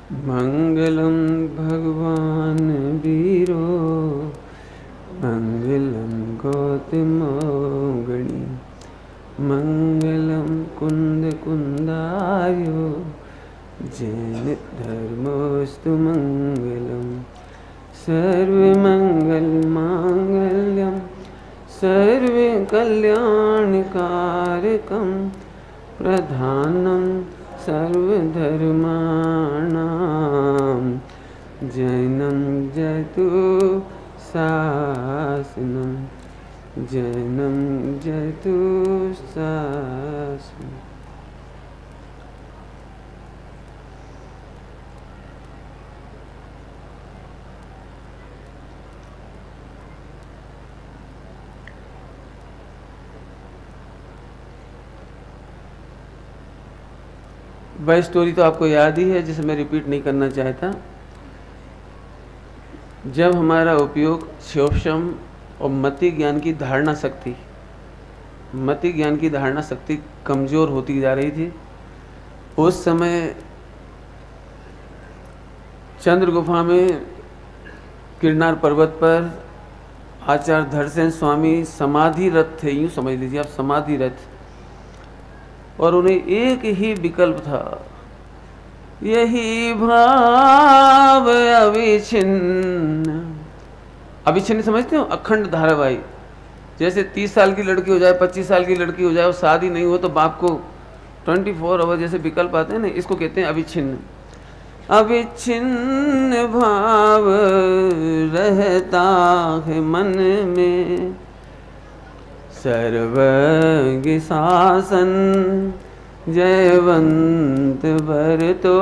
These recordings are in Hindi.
मंगलम भगवान वीरो मंगलम गौतमोगणी मंगलम कुंद कुंदायो जैन धर्मोस्तु मंगलम सर्वमंगल मांगल्यम सर्वे कल्याणकारकम प्रधानम सर्वधर्माणां जैनं जयतु शासनं जैनं जयतु शासनं। वह स्टोरी तो आपको याद ही है जिसे मैं रिपीट नहीं करना चाहता। जब हमारा उपयोग शिवशम और मति ज्ञान की धारणा शक्ति कमज़ोर होती जा रही थी, उस समय चंद्र गुफा में गिरनार पर्वत पर आचार्य धरसेन स्वामी समाधिरत थे, यूँ समझ लीजिए आप, समाधिरत। और उन्हें एक ही विकल्प था, यही भाव अविच्छिन्न। अविच्छिन्न समझते हो? अखंड धारावाही। जैसे 30 साल की लड़की हो जाए, 25 साल की लड़की हो जाए और शादी नहीं हो तो बाप को 24 आवर जैसे विकल्प आते हैं ना, इसको कहते हैं अविच्छिन्न। अविच्छिन्न भाव रहता है मन में, सर्वज्ञ शासन जयवंत भरतो,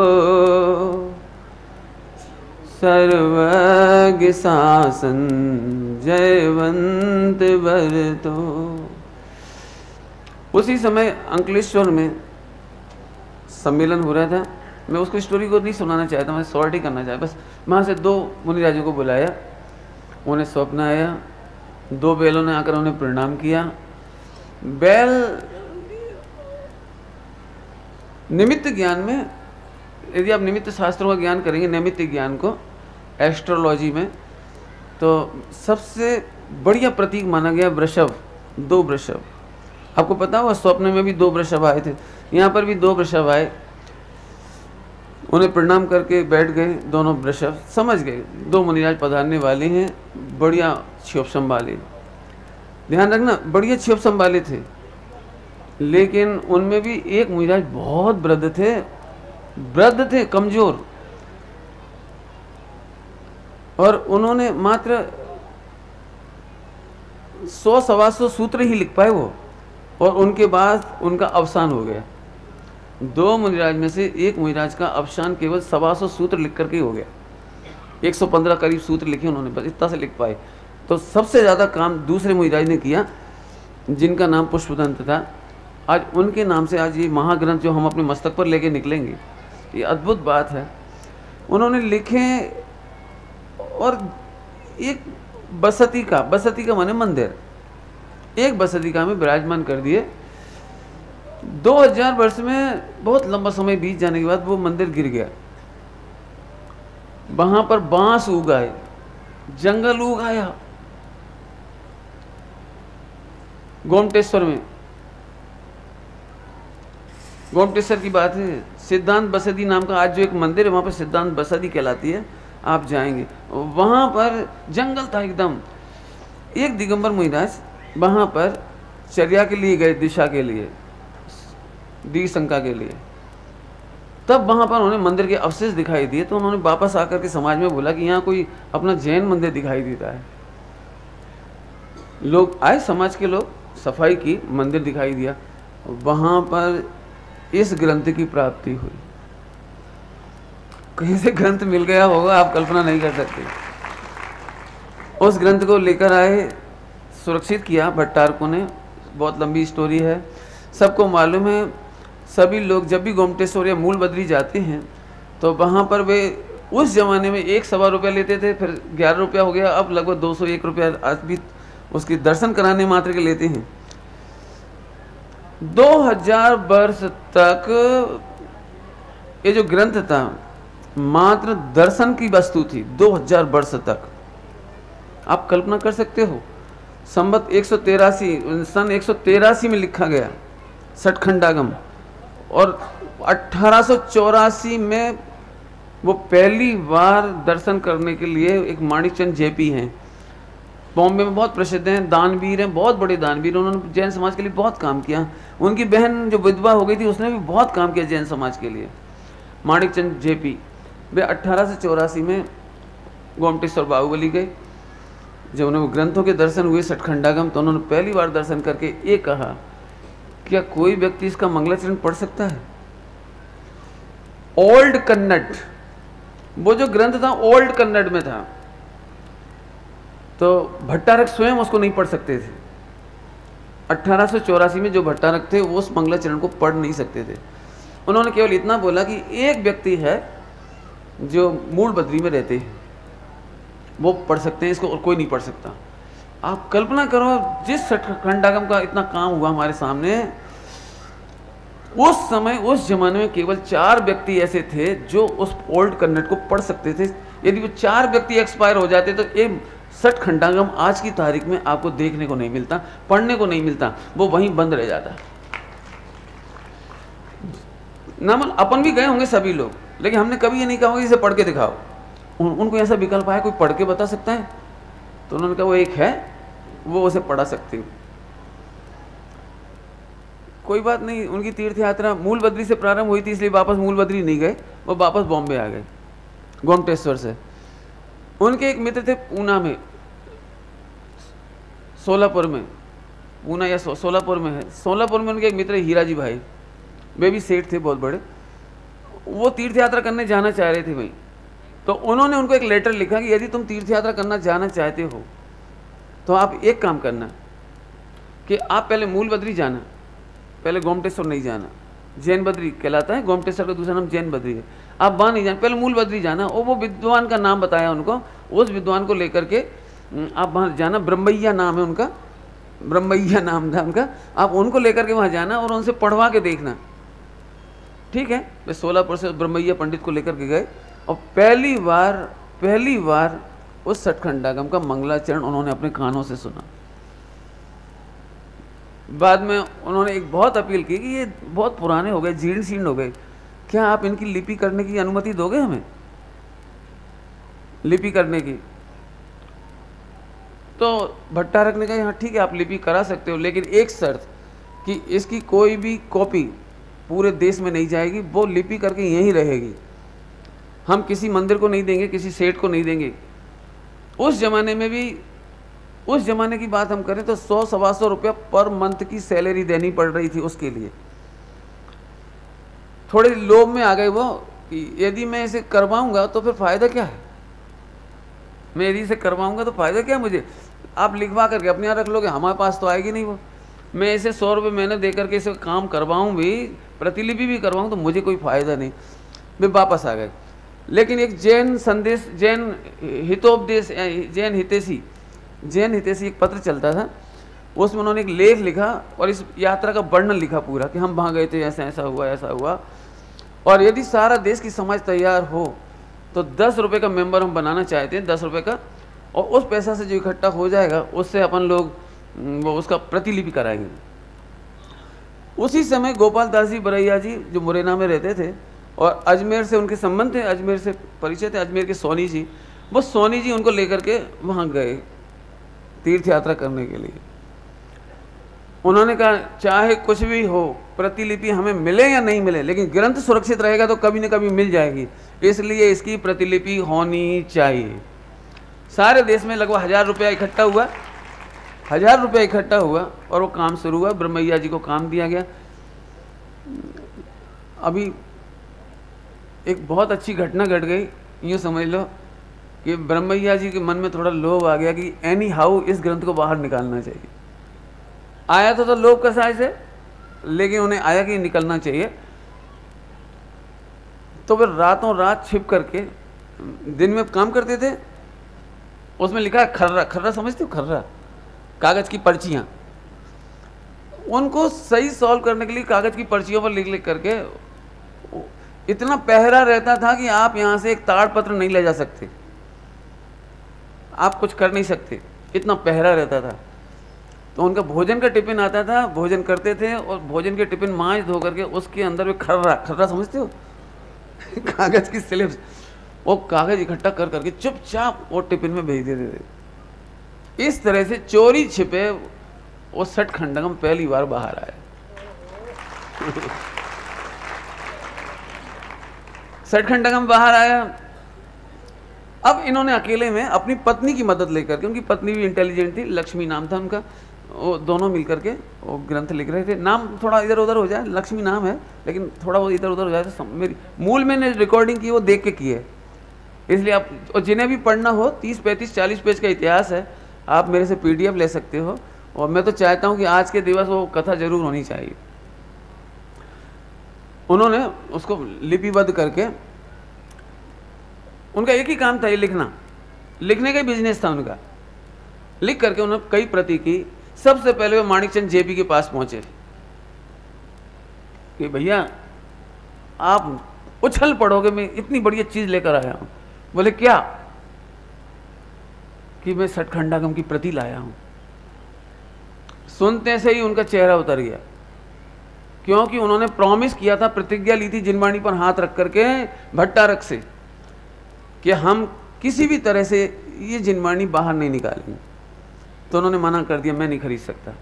सर्वज्ञ शासन जयवंत भरतो। उसी समय अंकलेश्वर में सम्मेलन हो रहा था। मैं उसको स्टोरी को नहीं सुनाना चाहता, मैं शॉर्ट ही करना चाहता। बस वहाँ से 2 मुनिराजों को बुलाया, उन्हें स्वप्न आया, 2 बैलों ने आकर उन्हें प्रणाम किया। बैल निमित्त ज्ञान में, यदि आप निमित्त शास्त्रों का ज्ञान करेंगे, निमित्त ज्ञान को एस्ट्रोलॉजी में, तो सबसे बढ़िया प्रतीक माना गया वृषभ, 2 वृषभ। आपको पता होगा स्वप्न में भी 2 वृषभ आए थे, यहाँ पर भी 2 वृषभ आए। उन्हें प्रणाम करके बैठ गए दोनों वृषभ, समझ गए 2 मुनिराज पधारने वाले हैं, बढ़िया क्षोभसम वाले। ध्यान रखना, बढ़िया क्षोभसम वाले थे, लेकिन उनमें भी एक मुनिराज बहुत वृद्ध थे, कमजोर। और उन्होंने मात्र 100-125 सूत्र ही लिख पाए वो, और उनके बाद उनका अवसान हो गया। 2 मुनिराज में से एक मुनिराज का अवसान केवल 125 सूत्र लिख करके हो गया। 115 करीब सूत्र लिखे उन्होंने, बस इतना से लिख पाए। तो सबसे ज़्यादा काम दूसरे मुनिराज ने किया, जिनका नाम पुष्पदंत था। आज उनके नाम से आज ये महाग्रंथ जो हम अपने मस्तक पर लेके निकलेंगे, ये अद्भुत बात है। उन्होंने लिखे और एक बसती का माने मंदिर, एक बसती का में विराजमान कर दिए। 2000 वर्ष में बहुत लंबा समय बीत जाने के बाद वो मंदिर गिर गया। वहां पर बांस उगाए, जंगल उगाया। गोमटेश्वर में, गोमटेश्वर की बात है, सिद्धांत बसदी नाम का आज जो एक मंदिर है, वहां पर सिद्धांत बसदी कहलाती है। आप जाएंगे, वहां पर जंगल था एकदम। एक दिगंबर मुनिराज वहां पर चर्या के लिए गए, दिशा के लिए, दिशंका के लिए। तब वहां पर उन्हें मंदिर के अवशेष दिखाई दिए, तो उन्होंने वापस आकर के समाज में बोला कि यहाँ कोई अपना जैन मंदिर दिखाई देता है। लोग आए, समाज के लोग, सफाई की, मंदिर दिखाई दिया। वहां पर इस ग्रंथ की प्राप्ति हुई। कहीं से ग्रंथ मिल गया होगा, आप कल्पना नहीं कर सकते। उस ग्रंथ को लेकर आए, सुरक्षित किया भट्टारकों ने। बहुत लंबी स्टोरी है, सबको मालूम है। सभी लोग जब भी गोमटेश्वर या मूल बद्री जाते हैं तो वहाँ पर वे उस ज़माने में 1-1.25 रुपया लेते थे, फिर 11 रुपया हो गया, अब लगभग 201 रुपया आज भी उसकी दर्शन कराने मात्र के लेते हैं। 2000 वर्ष तक ये जो ग्रंथ था मात्र दर्शन की वस्तु थी 2000 वर्ष तक। आप कल्पना कर सकते हो, संवत 183 सन 183 में लिखा गया सठखंडागम, और 1884 में वो पहली बार दर्शन करने के लिए एक माणिकचंद जेपी हैं, बॉम्बे में बहुत प्रसिद्ध हैं, दानवीर हैं, बहुत बड़े दानवीर, उन्होंने जैन समाज के लिए बहुत काम किया। उनकी बहन जो विधवा हो गई थी उसने भी बहुत काम किया जैन समाज के लिए, माणिकचंद जेपी। वे 1884 में गोमटेश्वर बाहुबली गए। जब उन्हें ग्रंथों के दर्शन हुए सठखंडागम, तो उन्होंने पहली बार दर्शन करके ये कहा, क्या कोई व्यक्ति इसका मंगलाचरण पढ़ सकता है? ओल्ड कन्नड़, वो जो ग्रंथ था ओल्ड कन्नड़ में था, तो भट्टारक स्वयं उसको नहीं पढ़ सकते थे। 1884 में जो भट्टारक थे वो उस मंगलाचरण को पढ़ नहीं सकते थे। उन्होंने केवल इतना बोला कि एक व्यक्ति है जो मूल बद्री में रहते हैं, वो पढ़ सकते हैं इसको, और कोई नहीं पढ़ सकता। आप कल्पना करो, जिस सठखंडागम का इतना काम हुआ हमारे सामने, उस समय उस जमाने में केवल 4 व्यक्ति ऐसे थे जो उस ओल्ड कन्नड़ को पढ़ सकते थे। यदि वो 4 व्यक्ति एक्सपायर हो जाते तो ये सठखंडागम आज की तारीख में आपको देखने को नहीं मिलता, पढ़ने को नहीं मिलता, वो वहीं बंद रह जाता। नमन अपन भी गए होंगे सभी लोग, लेकिन हमने कभी ये नहीं कहा इसे पढ़ के दिखाओ। उनको ऐसा विकल्प आया, कोई पढ़ के बता सकता है? तो उन्होंने कहा वो एक है, वो उसे पढ़ा सकते हैं। कोई बात नहीं, उनकी तीर्थ यात्रा मूल बद्री से प्रारंभ हुई थी, इसलिए वापस मूल बद्री नहीं गए, वो वापस बॉम्बे आ गए गोमटेश्वर से। उनके एक मित्र थे पूना में, सोलापुर में, पूना या सोलापुर में है, सोलापुर में उनके एक मित्र हीराजी भाई, वे भी सेठ थे बहुत बड़े। वो तीर्थ यात्रा करने जाना चाह रहे थे भाई, तो उन्होंने उनको एक लेटर लिखा कि यदि तुम तीर्थ यात्रा करना जाना चाहते हो तो आप एक काम करना कि आप पहले मूल बद्री जाना, पहले गोमटेश्वर नहीं जाना। जैन बद्री कहलाता है, गोमटेश्वर का दूसरा नाम जैन बद्री है। आप वहाँ नहीं जाना, पहले मूल बद्री जाना। और वो विद्वान का नाम बताया उनको, उस विद्वान को लेकर के आप वहाँ जाना, ब्रह्मैया नाम है उनका, ब्रह्मैया नाम था उनका। आप उनको लेकर के वहाँ जाना और उनसे पढ़वा के देखना, ठीक है। वे सोलापुर से ब्रह्मैया पंडित को लेकर के गए और पहली बार उस सठखंडागम का मंगलाचरण उन्होंने अपने कानों से सुना। बाद में उन्होंने एक बहुत अपील की कि ये बहुत पुराने हो गए, जीर्ण शीर्ण हो गए, क्या आप इनकी लिपि करने की अनुमति दोगे हमें, लिपि करने की? तो भट्टारक ने कहा हाँ ठीक है, आप लिपि करा सकते हो, लेकिन एक शर्त कि इसकी कोई भी कॉपी पूरे देश में नहीं जाएगी, वो लिपि करके यहीं रहेगी, हम किसी मंदिर को नहीं देंगे, किसी सेठ को नहीं देंगे। उस जमाने में भी, उस जमाने की बात हम करें तो 100-125 रुपया पर मंथ की सैलरी देनी पड़ रही थी उसके लिए। थोड़े लोभ में आ गए वो कि यदि मैं इसे करवाऊंगा तो फिर फायदा क्या है, मैं यदि इसे करवाऊंगा तो फायदा क्या है मुझे, आप लिखवा करके अपने यहाँ रख लोगे, हमारे पास तो आएगी नहीं वो। मैं इसे 100 रुपये महीने दे करके इसे काम करवाऊँ भी, प्रतिलिपि भी करवाऊँ, तो मुझे कोई फायदा नहीं। वे वापस आ गए। लेकिन एक जैन संदेश, जैन हितोपदेश, जैन हितेशी एक पत्र चलता था, उसमें उन्होंने एक लेख लिखा और इस यात्रा का वर्णन लिखा पूरा कि हम वहाँ गए थे, ऐसा ऐसा हुआ, ऐसा हुआ। और यदि सारा देश की समाज तैयार हो तो 10 रुपये का मेंबर हम बनाना चाहते हैं, 10 रुपये का, और उस पैसा से जो इकट्ठा हो जाएगा उससे अपन लोग वो उसका प्रतिलिपि कराएंगे। उसी समय गोपाल दास जी बरैया जी जो मुरैना में रहते थे और अजमेर से उनके संबंध थे, अजमेर से परिचय थे, अजमेर के सोनी जी, वो सोनी जी उनको लेकर के वहाँ गए तीर्थ यात्रा करने के लिए। उन्होंने कहा चाहे कुछ भी हो, प्रतिलिपि हमें मिले या नहीं मिले, लेकिन ग्रंथ सुरक्षित रहेगा तो कभी न कभी मिल जाएगी, इसलिए इसकी प्रतिलिपि होनी चाहिए। सारे देश में लगभग 1000 रुपया इकट्ठा हुआ, 1000 रुपया इकट्ठा हुआ और वो काम शुरू हुआ। ब्रह्मैया जी को काम दिया गया। अभी एक बहुत अच्छी घटना घट गई, यूँ समझ लो कि ब्रह्मैया जी के मन में थोड़ा लोभ आ गया कि एनी हाउ इस ग्रंथ को बाहर निकालना चाहिए। आया तो लोभ का साइज है, लेकिन उन्हें आया कि निकलना चाहिए। तो फिर रातों रात छिप करके दिन में काम करते थे। उसमें लिखा है खर्रा, खर्रा समझते हो, खर्रा कागज की पर्चियां, उनको सही सॉल्व करने के लिए कागज की पर्चियों पर लिख लिख करके इतना पहरा रहता था कि आप यहाँ से एक ताड़पत्र नहीं ले जा सकते, आप कुछ कर नहीं सकते, इतना पहरा रहता था। तो उनका भोजन का टिफिन आता था, भोजन करते थे और भोजन के टिफिन मांझ धो करके उसके अंदर वे खर्रा समझते हो कागज की स्लिप्स, वो कागज इकट्ठा कर करके चुपचाप वो टिफिन में भेज देते थे। इस तरह से चोरी छिपे वो सठखंडगम पहली बार बाहर आया। सठखंडगम बाहर आया। अब इन्होंने अकेले में अपनी पत्नी की मदद लेकर के, उनकी पत्नी भी इंटेलिजेंट थी, लक्ष्मी नाम था उनका, वो दोनों मिलकर के वो ग्रंथ लिख रहे थे। नाम थोड़ा इधर उधर हो जाए, लक्ष्मी नाम है लेकिन थोड़ा वो इधर उधर हो जाए तो मेरी मूल में रिकॉर्डिंग की वो देख के की है, इसलिए आप और जिन्हें भी पढ़ना हो 30, 35, 40 पेज का इतिहास है, आप मेरे से PDF ले सकते हो। और मैं तो चाहता हूँ कि आज के दिवस वो कथा जरूर होनी चाहिए। उन्होंने उसको लिपिबद्ध करके, उनका एक ही काम था ये लिखना, लिखने का ही बिजनेस था उनका। लिख करके उन्होंने कई प्रति की। सबसे पहले वो माणिकचंद JP के पास पहुंचे कि भैया आप उछल पड़ोगे, मैं इतनी बढ़िया चीज लेकर आया हूं। बोले क्या? कि मैं सठखंडागम की प्रति लाया हूं। सुनते से ही उनका चेहरा उतर गया, क्योंकि उन्होंने प्रॉमिस किया था, प्रतिज्ञा ली थी जिनवाणी पर हाथ रख करके भट्टारक से कि हम किसी भी तरह से ये जिनवाणी बाहर नहीं निकालेंगे। तो उन्होंने मना कर दिया, मैं नहीं खरीद सकता।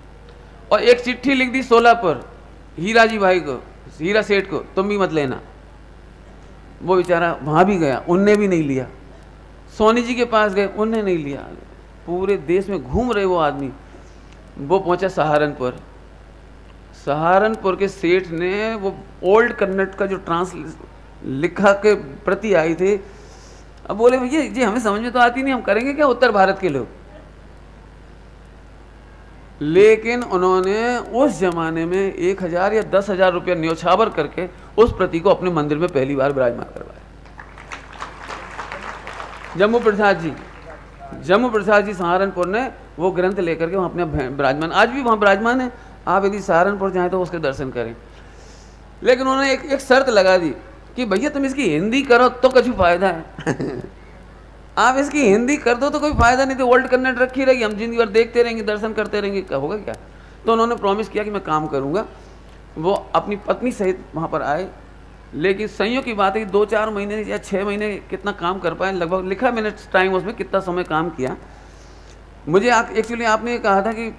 और एक चिट्ठी लिख दी 16 पर हीरा जी भाई को, हीरा सेठ को, तुम भी मत लेना। वो बेचारा वहां भी गया, उनने भी नहीं लिया। सोनी जी के पास गए, उनने नहीं लिया। पूरे देश में घूम रहे वो आदमी। वो पहुंचा सहारनपुर। सहारनपुर के सेठ ने वो ओल्ड कन्नड़ का जो लिखा के प्रति आई थे, अब बोले भैया जी हमें समझ में तो आती नहीं, हम करेंगे क्या उत्तर भारत के लोग। लेकिन उन्होंने उस जमाने में 1000 या 10,000 रुपया न्योछावर करके उस प्रति को अपने मंदिर में पहली बार विराजमान करवाया। जम्मू प्रसाद जी सहारनपुर ने वो ग्रंथ लेकर के वहाँ अपने विराजमान, आज भी वहाँ विराजमान है। आप यदि सहारनपुर जाएं तो उसके दर्शन करें। लेकिन उन्होंने एक शर्त लगा दी कि भैया तुम इसकी हिंदी करो तो कुछ फायदा है आप इसकी हिंदी कर दो तो कोई फायदा नहीं, तो ओल्ड कन्नड़ रखी रहेगी, हम जिंदगी भर देखते रहेंगे, दर्शन करते रहेंगे, क्या होगा क्या। तो उन्होंने प्रॉमिस किया कि मैं काम करूंगा। वो अपनी पत्नी सहित वहाँ पर आए। लेकिन संयोग की बात है कि 2-4 महीने या 6 महीने कितना काम कर पाए, लगभग लिखा मैंने टाइम उसमें कितना समय काम किया। मुझे एक्चुअली आपने कहा था कि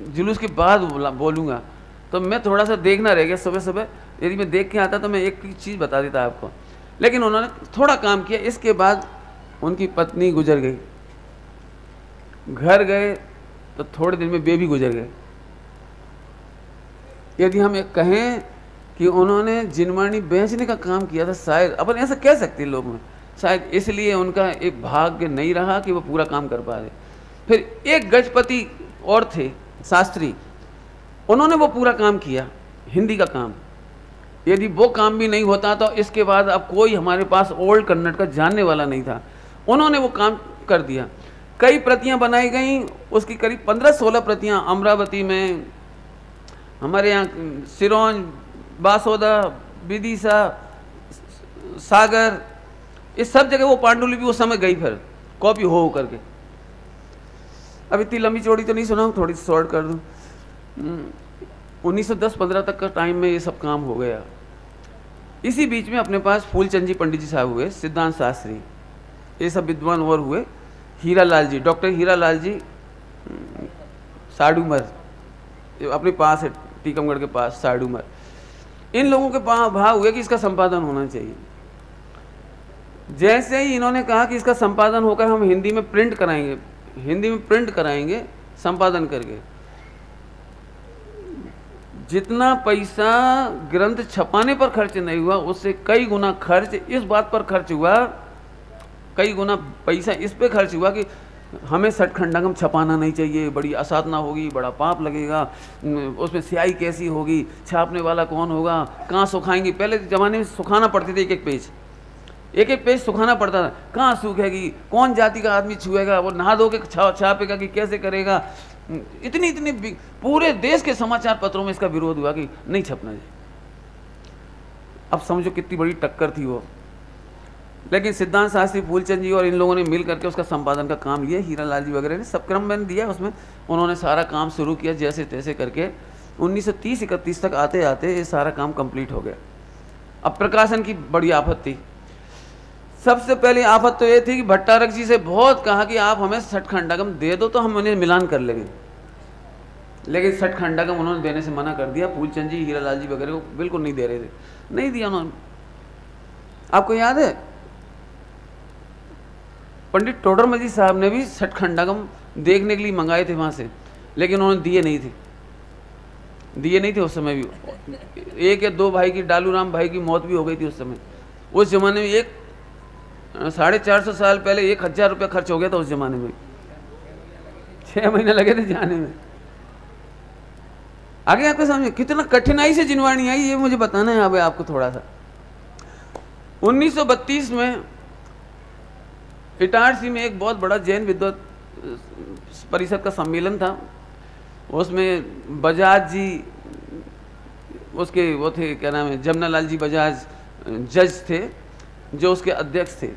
जुलूस के बाद बोलूँगा, तो मैं थोड़ा सा देखना रह गया। सुबह सुबह यदि मैं देख के आता तो मैं एक चीज़ बता देता आपको। लेकिन उन्होंने थोड़ा काम किया। इसके बाद उनकी पत्नी गुजर गई, घर गए तो थोड़े दिन में बेबी गुजर गए। यदि हम एक कहें कि उन्होंने जिनवाणी बेचने का काम किया था, शायद अपन ऐसा कह सकते हैं लोग में, शायद इसलिए उनका एक भाग्य नहीं रहा कि वो पूरा काम कर पा रहे। फिर एक गजपति और थे शास्त्री, उन्होंने वो पूरा काम किया, हिंदी का काम। यदि वो काम भी नहीं होता तो इसके बाद अब कोई हमारे पास ओल्ड कन्नड़ का जानने वाला नहीं था। उन्होंने वो काम कर दिया। कई प्रतियां बनाई गई, उसकी करीब 15-16 प्रतियां अमरावती में, हमारे यहाँ सिरोंज, बासोदा, विदिशा, सागर, इस सब जगह वो पांडुलिपि उस समय गई, फिर कॉपी हो करके। अब इतनी लंबी चौड़ी तो नहीं सुनाऊँ, थोड़ी शॉर्ट कर दूँ। 1910-15 तक का टाइम में ये सब काम हो गया। इसी बीच में अपने पास फूलचंद जी पंडित जी साहब हुए, सिद्धांत शास्त्री, ये सब विद्वान और हुए। हीरालाल जी, डॉक्टर हीरालाल जी साडूमर, अपने पास है टीकमगढ़ के पास साडूमर। इन लोगों के भाव हुए कि इसका संपादन होना चाहिए। जैसे ही इन्होंने कहा कि इसका संपादन होकर हम हिंदी में प्रिंट कराएंगे, हिंदी में प्रिंट कराएंगे संपादन करके, जितना पैसा ग्रंथ छपाने पर खर्च नहीं हुआ उससे कई गुना खर्च इस बात पर खर्च हुआ, कई गुना पैसा इस पे खर्च हुआ कि हमें सठखंडागम छपाना नहीं चाहिए, बड़ी असाधना होगी, बड़ा पाप लगेगा, उसमें स्याही कैसी होगी, छापने वाला कौन होगा, कहाँ सुखाएंगे। पहले ज़माने में सुखाना पड़ते थे, एक एक पेज सुखाना पड़ता था, कहाँ सूखेगी, कौन जाति का आदमी छुएगा, वो नहा धो के छापेगा कि कैसे करेगा। इतनी पूरे देश के समाचार पत्रों में इसका विरोध हुआ कि नहीं छपना चाहिए। अब समझो कितनी बड़ी टक्कर थी वो। लेकिन सिद्धांत शास्त्री, फूलचंद जी और इन लोगों ने मिल करके उसका संपादन का काम लिया। हीरालाल जी वगैरह ने सब क्रम मैंने दिया उसमें, उन्होंने सारा काम शुरू किया जैसे तैसे करके। 1930-31 तक आते आते ये सारा काम कंप्लीट हो गया। अब प्रकाशन की बड़ी आफत थी। सबसे पहली आफत तो ये थी कि भट्टारक जी से बहुत कहा कि आप हमें सठखंडागम दे दो तो हम उन्हें मिलान कर लेंगे, लेकिन सठखंडागम उन्होंने देने से मना कर दिया। फूलचंद जी, हीरालाल जी वगैरह को बिल्कुल नहीं दे रहे थे, नहीं दिया उन्होंने। आपको याद है पंडित टोडरमल जी साहब ने भी सठखंडागम देखने के लिए मंगाए थे वहाँ से, लेकिन उन्होंने दिए नहीं थे उस समय भी। 1 या 2 भाई की, डालूराम भाई की मौत भी हो गई थी उस समय। उस जमाने में 450 साल पहले 1000 रुपया खर्च हो गया था उस जमाने में। 6 महीने लगे थे जाने में। आगे आपको समझे कितना कठिनाई से जिनवाणी आई, ये मुझे बताना है अब आपको थोड़ा सा। 1932 में इटारसी में एक बहुत बड़ा जैन विद्वत परिषद का सम्मेलन था। उसमें बजाज जी, उसके वो थे, क्या नाम है, जमनालाल जी बजाज जज थे जो उसके अध्यक्ष थे।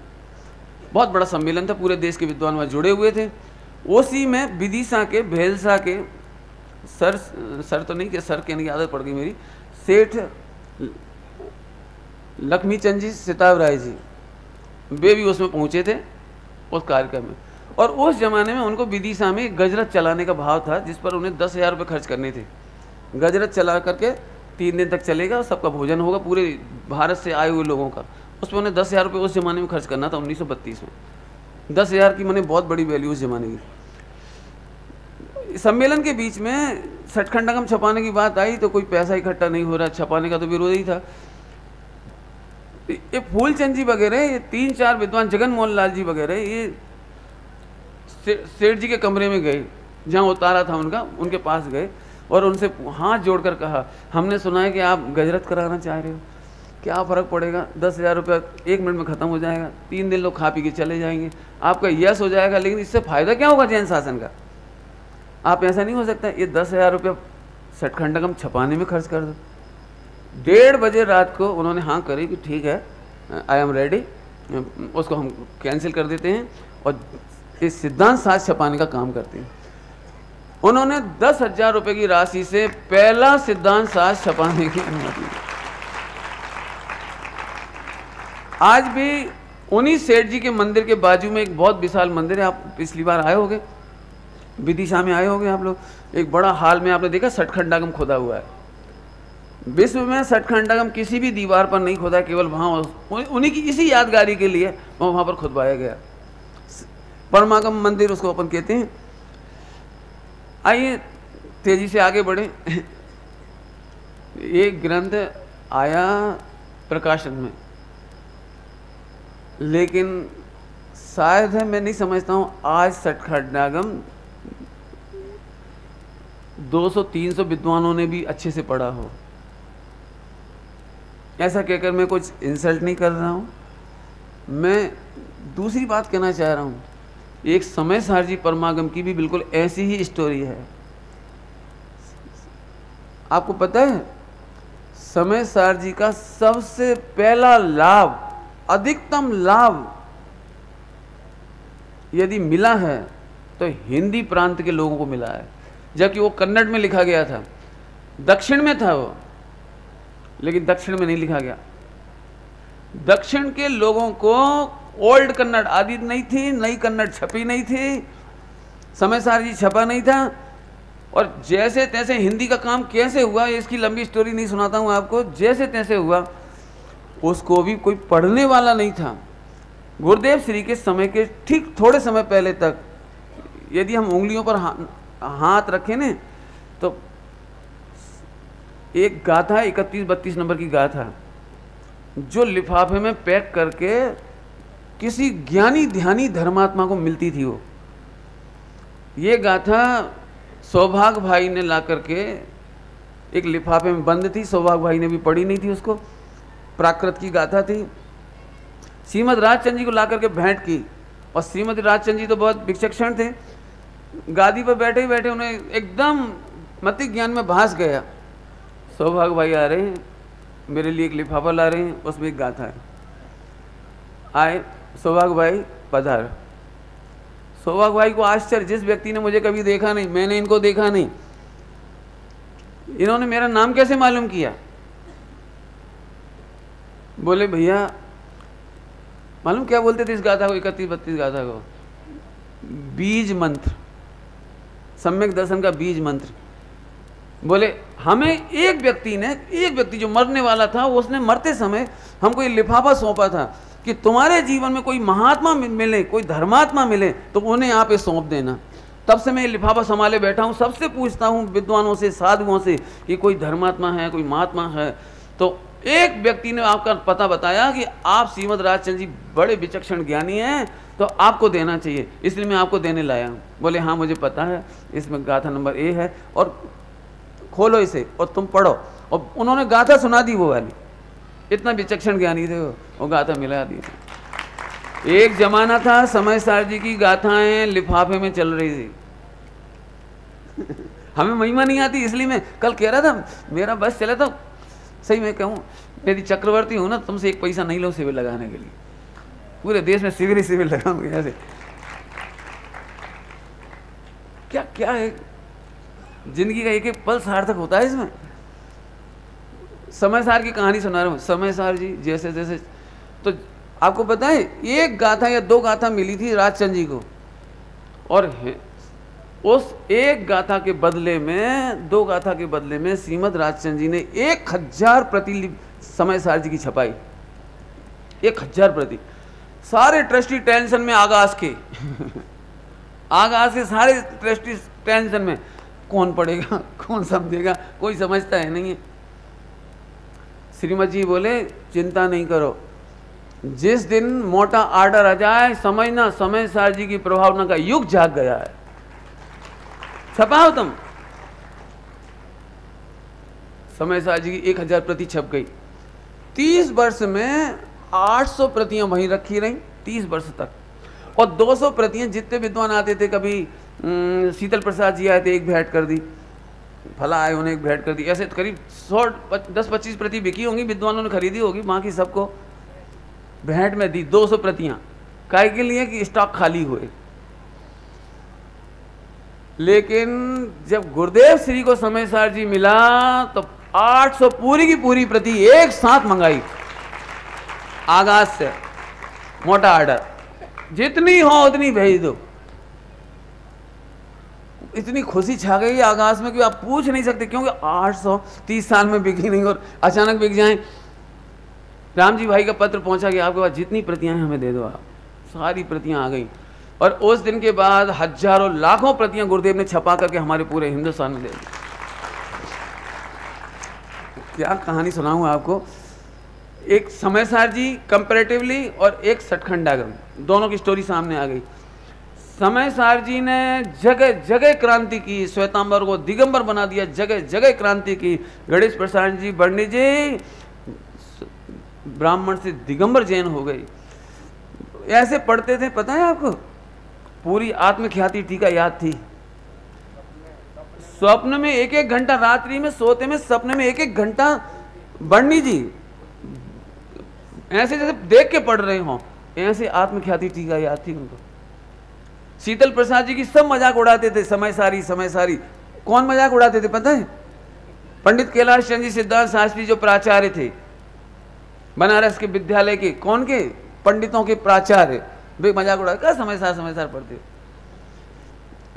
बहुत बड़ा सम्मेलन था, पूरे देश के विद्वान वहाँ जुड़े हुए थे। उसी में विदिशा के, भेलसा के सर तो नहीं कि सर कहने की आदत पड़ गई मेरी, सेठ लक्ष्मीचंद जी सिताब राय जी, वे भी उसमें पहुँचे थे उस कार्यक्रम में। और उस जमाने में उनको विदिशा में गजरत चलाने का भाव था, जिस पर उन्हें 10,000 रुपये खर्च करने थे। गजरत चला करके 3 दिन तक चलेगा, सबका भोजन होगा, पूरे भारत से आए हुए लोगों का। उसमें उन्हें 10,000 रुपये उस जमाने में खर्च करना था 1932 में। 10,000 की मैंने बहुत बड़ी वैल्यू उस जमाने की। सम्मेलन के बीच में सठखंडागम छपाने की बात आई तो कोई पैसा इकट्ठा नहीं हो रहा, छपाने का तो विरोध ही था। ये फूलचंद जी वगैरह, ये 3-4 विद्वान, जगन मोहन लाल जी वगैरह, ये सेठ जी के कमरे में गए जहाँ उतारा था उनका, उनके पास गए और उनसे हाथ जोड़कर कहा, हमने सुना है कि आप गजरत कराना चाह रहे हो, क्या फ़र्क पड़ेगा, 10,000 रुपया 1 मिनट में ख़त्म हो जाएगा, 3 दिन लोग खा पी के चले जाएंगे, आपका यश हो जाएगा, लेकिन इससे फ़ायदा क्या होगा जैन शासन का? आप ऐसा नहीं हो सकता, ये 10,000 रुपया सठखंडागम छपाने में खर्च कर दो। 1:30 बजे रात को उन्होंने हाँ करी कि ठीक है, आई एम रेडी, उसको हम कैंसिल कर देते हैं और इस सिद्धांत शास्त्र छपाने का काम करते हैं। उन्होंने 10,000 रुपये की राशि से पहला सिद्धांत शास्त्र छपाने की अनुमति दी। आज भी उन्हीं सेठ जी के मंदिर के बाजू में एक बहुत विशाल मंदिर है, आप पिछली बार आए होंगे, विदिशा में आए होंगे आप लोग, एक बड़ा हाल में आपने देखा सठखंडागम खुदा हुआ है। विश्व में सठखंडागम किसी भी दीवार पर नहीं खुदा, केवल वहाँ उन्हीं की इसी यादगारी के लिए वहाँ पर खुदवाया गया। परमागम मंदिर उसको अपन कहते हैं। आइए तेजी से आगे बढ़े। ये ग्रंथ आया प्रकाशन में, लेकिन शायद है, मैं नहीं समझता हूँ आज सठखंडागम 200-300 विद्वानों ने भी अच्छे से पढ़ा हो। ऐसा कहकर मैं कुछ इंसल्ट नहीं कर रहा हूँ, मैं दूसरी बात कहना चाह रहा हूँ। एक समय सारजी परमागम की भी बिल्कुल ऐसी ही स्टोरी है। आपको पता है समय सारजी का सबसे पहला लाभ, अधिकतम लाभ यदि मिला है तो हिंदी प्रांत के लोगों को मिला है, जबकि वो कन्नड़ में लिखा गया था, दक्षिण में था वो, लेकिन दक्षिण में नहीं लिखा गया। दक्षिण के लोगों को ओल्ड कन्नड़ आदि नहीं थी, नई कन्नड़ छपी नहीं थी, समय सारजी छपा नहीं था। और जैसे तैसे हिंदी का काम कैसे हुआ, इसकी लंबी स्टोरी नहीं सुनाता हूँ आपको, जैसे तैसे हुआ, उसको भी कोई पढ़ने वाला नहीं था। गुरुदेव श्री के समय के ठीक थोड़े समय पहले तक यदि हम उंगलियों पर हाथ रखें न, तो एक गाथा 31-32 नंबर की गाथा जो लिफाफे में पैक करके किसी ज्ञानी ध्यानी धर्मात्मा को मिलती थी, वो ये गाथा सौभाग्य भाई ने ला करके एक लिफाफे में बंद थी, सौभाग्य भाई ने भी पढ़ी नहीं थी उसको, प्राकृत की गाथा थी। श्रीमद राजचंद जी को ला करके भेंट की, और श्रीमद राजचंद जी तो बहुत विचक्षण थे, गादी पर बैठे ही बैठे उन्हें एकदम मति ज्ञान में भास गया। सौभाग्य भाई आ रहे हैं, मेरे लिए एक लिफाफा ला रहे हैं, उसमें एक गाथा है। आए सौभाग्य भाई पधार। सौभाग्य भाई को आश्चर्य, जिस व्यक्ति ने मुझे कभी देखा नहीं, मैंने इनको देखा नहीं, इन्होंने मेरा नाम कैसे मालूम किया? बोले भैया, मालूम क्या बोलते थे इस गाथा को, 31-32 गाथा को? बीज मंत्र, सम्यक दर्शन का बीज मंत्र। बोले हमें एक व्यक्ति जो मरने वाला था, उसने मरते समय हमको ये लिफाफा सौंपा था कि तुम्हारे जीवन में कोई महात्मा मिले, कोई धर्मात्मा मिले तो उन्हें आप ये सौंप देना। तब से मैं ये लिफाफा संभाले बैठा हूँ, सबसे पूछता हूँ विद्वानों से, साधुओं से कि कोई धर्मात्मा है, कोई महात्मा है। तो एक व्यक्ति ने आपका पता बताया कि आप श्रीमद राजचंद्र जी बड़े विचक्षण ज्ञानी हैं, तो आपको देना चाहिए, इसलिए मैं आपको देने लाया हूँ। बोले हाँ मुझे पता है, इसमें गाथा नंबर ए है और खोलो इसे और तुम पढ़ो। और उन्होंने गाथा सुना दी वो वाली, इतना विचक्षण ज्ञानी थे वो गाथा मिला दी थी। एक जमाना था समय सार जी की गाथाएं लिफाफे में चल रही थी। हमें महिमा नहीं आती, इसलिए मैं कल कह रहा था मेरा बस चला था, सही मैं कहूँ यदि चक्रवर्ती हूँ ना, तुमसे एक पैसा नहीं लो शिविर लगाने के लिए, पूरे देश में शिविर ही शिविर लगाऊंगे ऐसे। क्या क्या है, जिंदगी का एक एक पल सार्थक होता है इसमें। समय सार की कहानी सुना रहा हूँ। समय सार जी जैसे जैसे, तो आपको पता है एक गाथा या दो गाथा मिली थी राजचंद्र जी को, और उस एक गाथा के बदले में, दो गाथा के बदले में श्रीमद राजचंद्र जी ने 1000 प्रति समय सार जी की छपाई। 1000 प्रति। सारे ट्रस्टी टेंशन में आगाज के आगाज के सारे ट्रस्टी टेंशन में, कौन पढ़ेगा, कौन समझेगा, कोई समझता है नहीं है। श्रीमद जी बोले चिंता नहीं करो, जिस दिन मोटा आर्डर आ जाए समझना समय सार जी की प्रभावना का युग जाग गया है, छपाओ तुम। समय सार जी की 1000 प्रति छप गई। 30 वर्ष में 800 प्रतियां वहीं रखी रहीं, 30 वर्ष तक। और 200 प्रतियां जितने विद्वान आते थे, कभी शीतल प्रसाद जी आए थे, एक भेंट कर दी, फला आए उन्हें एक भेंट कर दी, ऐसे करीब 10-25 प्रति बिकी होंगी, विद्वानों ने खरीदी होगी, बाकी सबको भेंट में दी 200 प्रतियां। काहे के लिए कि स्टॉक खाली हुए। लेकिन जब गुरुदेव श्री को समय सार जी मिला तो 800 पूरी की पूरी प्रति एक साथ मंगाई, आगाज से मोटा आर्डर, जितनी हो उतनी भेज दो। इतनी खुशी छा गई आगाज में कि आप पूछ नहीं सकते, क्योंकि 830 साल में बिकी नहीं और अचानक बिक जाए। राम जी भाई का पत्र पहुंचा कि आपके पास जितनी प्रतियां हैं हमें दे दो आप। सारी प्रतियां आ गई और उस दिन के बाद हजारों लाखों प्रतियां गुरुदेव ने छपा करके हमारे पूरे हिंदुस्तान में दे दी। क्या कहानी सुनाऊं आपको। एक समय सार जी कंपैरेटिवली और एक सटखंडागम, दोनों की स्टोरी सामने आ गई। समय सार जी ने जगह जगह क्रांति की, श्वेतांबर को दिगंबर बना दिया, जगह जगह क्रांति की। गणेश प्रसाद जी पंडित जी ब्राह्मण से दिगंबर जैन हो गई। ऐसे पढ़ते थे, पता है आपको, पूरी आत्मख्याति टीका याद थी। स्वप्न में 1-1 घंटा, रात्रि में सोते में सपने में 1-1 घंटा बंडी जी ऐसे जैसे देख के पढ़ रहे हो, ऐसे आत्मख्याति टीका याद थी उनको। शीतल प्रसाद जी की सब मजाक उड़ाते थे, समय सारी। कौन मजाक उड़ाते थे पता है? पंडित कैलाश चंद्र जी सिद्धार्थ शास्त्री जो प्राचार्य थे बनारस के विद्यालय के, कौन के? पंडितों के प्राचार्य, वे मजाक उड़ा क्या समय सार पढ़ते।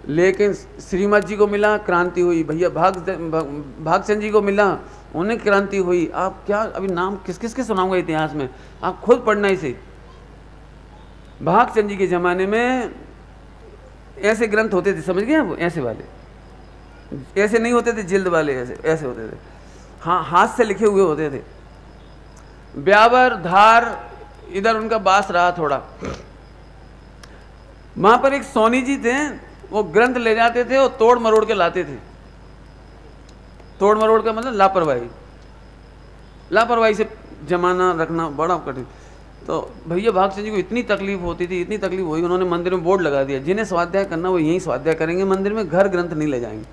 लेकिन श्रीमद जी को मिला, क्रांति हुई। भैया भागचंद जी को मिला, उन्हें क्रांति हुई। आप क्या अभी नाम किस किस के सुनाऊंगा इतिहास में, आप खुद पढ़ना इसे। भागचंद जी के जमाने में ऐसे ग्रंथ होते थे, समझ गए आप? ऐसे वाले, ऐसे नहीं होते थे जिल्द वाले, ऐसे होते थे, हाँ हाथ से लिखे हुए होते थे। ब्यावर धार इधर उनका बास रहा थोड़ा। वहां पर एक सोनी जी थे, वो ग्रंथ ले जाते थे और तोड़ मरोड़ के लाते थे। तोड़ मरोड़ का मतलब लापरवाही से जमाना रखना बड़ा कठिन। तो भैया भागचंद जी को इतनी तकलीफ होती थी, इतनी तकलीफ हुई, उन्होंने मंदिर में बोर्ड लगा दिया, जिन्हें स्वाध्याय करना वो यहीं स्वाध्याय करेंगे, मंदिर में घर ग्रंथ नहीं ले जाएंगे।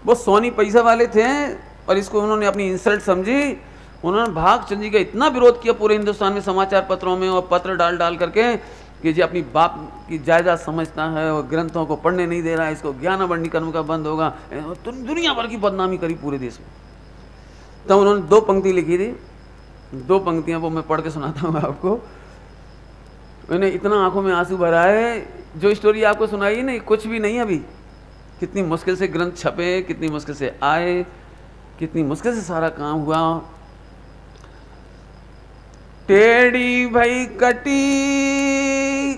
वो सोनी पैसा वाले थे और इसको उन्होंने अपनी इंसल्ट समझी उन्होंने भागचंद जी का इतना विरोध किया पूरे हिंदुस्तान में, समाचार पत्रों में और पत्र डाल डाल करके कि जी अपनी बाप की जायदाद समझता है और ग्रंथों को पढ़ने नहीं दे रहा है, इसको ज्ञान वर्णीकरण का बंद होगा, तो दुनिया भर की बदनामी करी पूरे देश में। तब उन्होंने 2 पंक्ति लिखी थी, 2 पंक्तियां वो मैं पढ़ के सुनाता हूँ आपको। मैंने इतना आंखों में आंसू भरा है, जो स्टोरी आपको सुनाई नहीं कुछ भी नहीं। अभी कितनी मुश्किल से ग्रंथ छपे, कितनी मुश्किल से आए, कितनी मुश्किल से सारा काम हुआ। टेढ़ी भई कटी,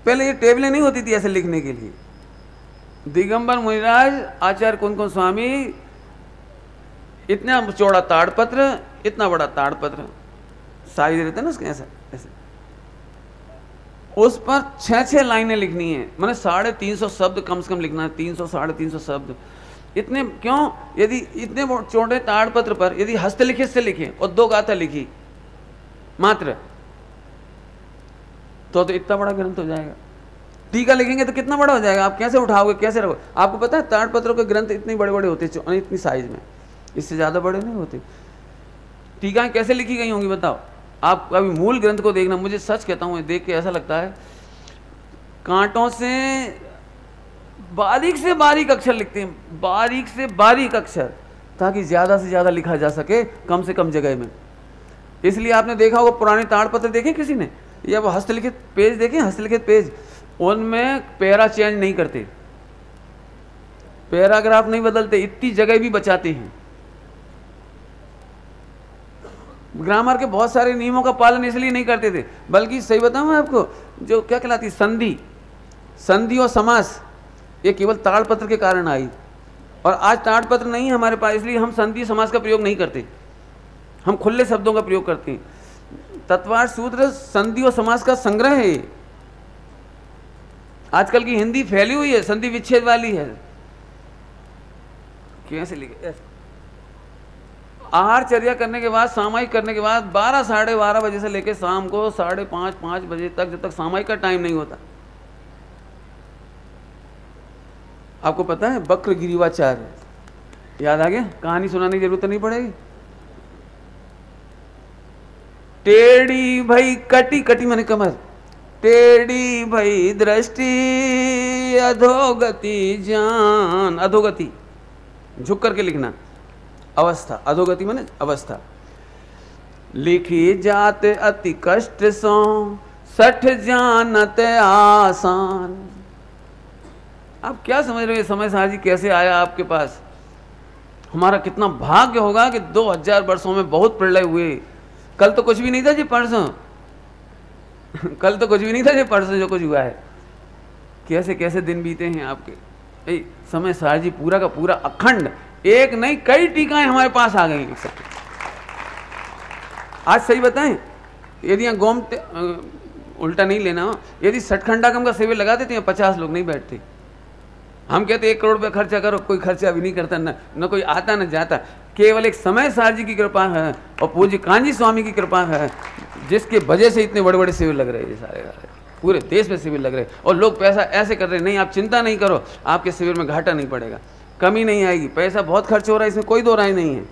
पहले ये टेबलें नहीं होती थी ऐसे लिखने के लिए। दिगंबर मुनिराज, आचार्य कुंदकुंज स्वामी, इतना चौड़ा ताड़पत्र, इतना बड़ा ताड़पत्र, साइज रहते ना उसके ऐसा ऐसे, उस पर 6-6 लाइनें लिखनी है, मैंने 350 शब्द कम से कम लिखना है, 300-350 शब्द। इतने क्यों? यदि इतने चौड़े ताड़पत्र पर यदि हस्तलिखित से लिखे और 2 गाथा लिखी मात्र, तो इतना बड़ा ग्रंथ हो जाएगा। टीका लिखेंगे तो कितना बड़ा हो जाएगा, आप कैसे उठाओगे, कैसे रखोगे? आपको पता है ताड़पत्रों के ग्रंथ इतने बड़े बड़े होते हैं, इतनी साइज में, इससे ज़्यादा बड़े नहीं होते। टीकाएं कैसे लिखी गई होंगी बताओ? आप अभी मूल ग्रंथ को देखना, मुझे सच कहता हूँ देख के ऐसा लगता है कांटों से बारीक अक्षर लिखते हैं, बारीक से बारीक अक्षर, ताकि ज़्यादा से ज़्यादा लिखा जा सके कम से कम जगह में। इसलिए आपने देखा होगा पुराने ताड़पत्र देखे किसी ने, या वो हस्तलिखित पेज देखे, हस्तलिखित पेज, उनमें पैरा चेंज नहीं करते, पैराग्राफ नहीं बदलते, इतनी जगह भी बचाते हैं। ग्रामर के बहुत सारे नियमों का पालन इसलिए नहीं करते थे, बल्कि सही बताऊं आपको, जो क्या कहलाती संधि और समास, ये केवल ताड़पत्र के कारण आई। और आज ताड़पत्र नहीं है हमारे पास, इसलिए हम संधि समास का प्रयोग नहीं करते, हम खुले शब्दों का प्रयोग करते हैं। तत्वार्थ सूत्र संधि और समास का संग्रह है। आजकल की हिंदी फैली हुई है, संधि विच्छेद वाली है। कैसे लिखे? आहार चर्या करने के बाद, सामायिक करने के बाद 12 साढ़े 12 बजे से लेकर शाम को 5:30-5 बजे तक, जब तक सामायिक का टाइम नहीं होता। आपको पता है वक्र गिरिवाचार्य, याद आ गया? कहानी सुनाने की जरूरत नहीं पड़ेगी। टेढ़ी भई कटी, कटी माने कमर, टेढ़ी भई दृष्टि अधोगति जान, अधोगति झुक करके लिखना, अवस्था, अधोगति माने अवस्था। लिखी जात अति कष्ट सो, 60 जानत आसान। आप क्या समझ रहे हो, समय साहब जी कैसे आया आपके पास? हमारा कितना भाग्य होगा कि 2000 वर्षों में बहुत प्रलय हुए। कल तो कुछ भी नहीं था जी, परसों कल तो कुछ भी नहीं था जी, परसों जो कुछ हुआ है। कैसे कैसे दिन बीते हैं आपके। समय साहब जी पूरा का पूरा अखंड, एक नहीं कई टीकाएं हमारे पास आ गई। आज सही बताएं, यदि यहाँ गोमते उल्टा नहीं लेना हो, यदि सठखंडागम का शिविर लगा देते हैं 50 लोग नहीं बैठते। हम कहते 1 करोड़ रुपये खर्चा करो, कोई खर्चा भी नहीं करता, न कोई आता न जाता। केवल एक समय साहब जी की कृपा है और पूज्य कांजी स्वामी की कृपा है, जिसके वजह से इतने बड़े बड़े शिविर लग रहे हैं। सारे पूरे देश में शिविर लग रहे हैं और लोग पैसा ऐसे कर रहे हैं। नहीं, आप चिंता नहीं करो, आपके शिविर में घाटा नहीं पड़ेगा, कमी नहीं आएगी। पैसा बहुत खर्च हो रहा है, इसमें कोई दो राय नहीं है।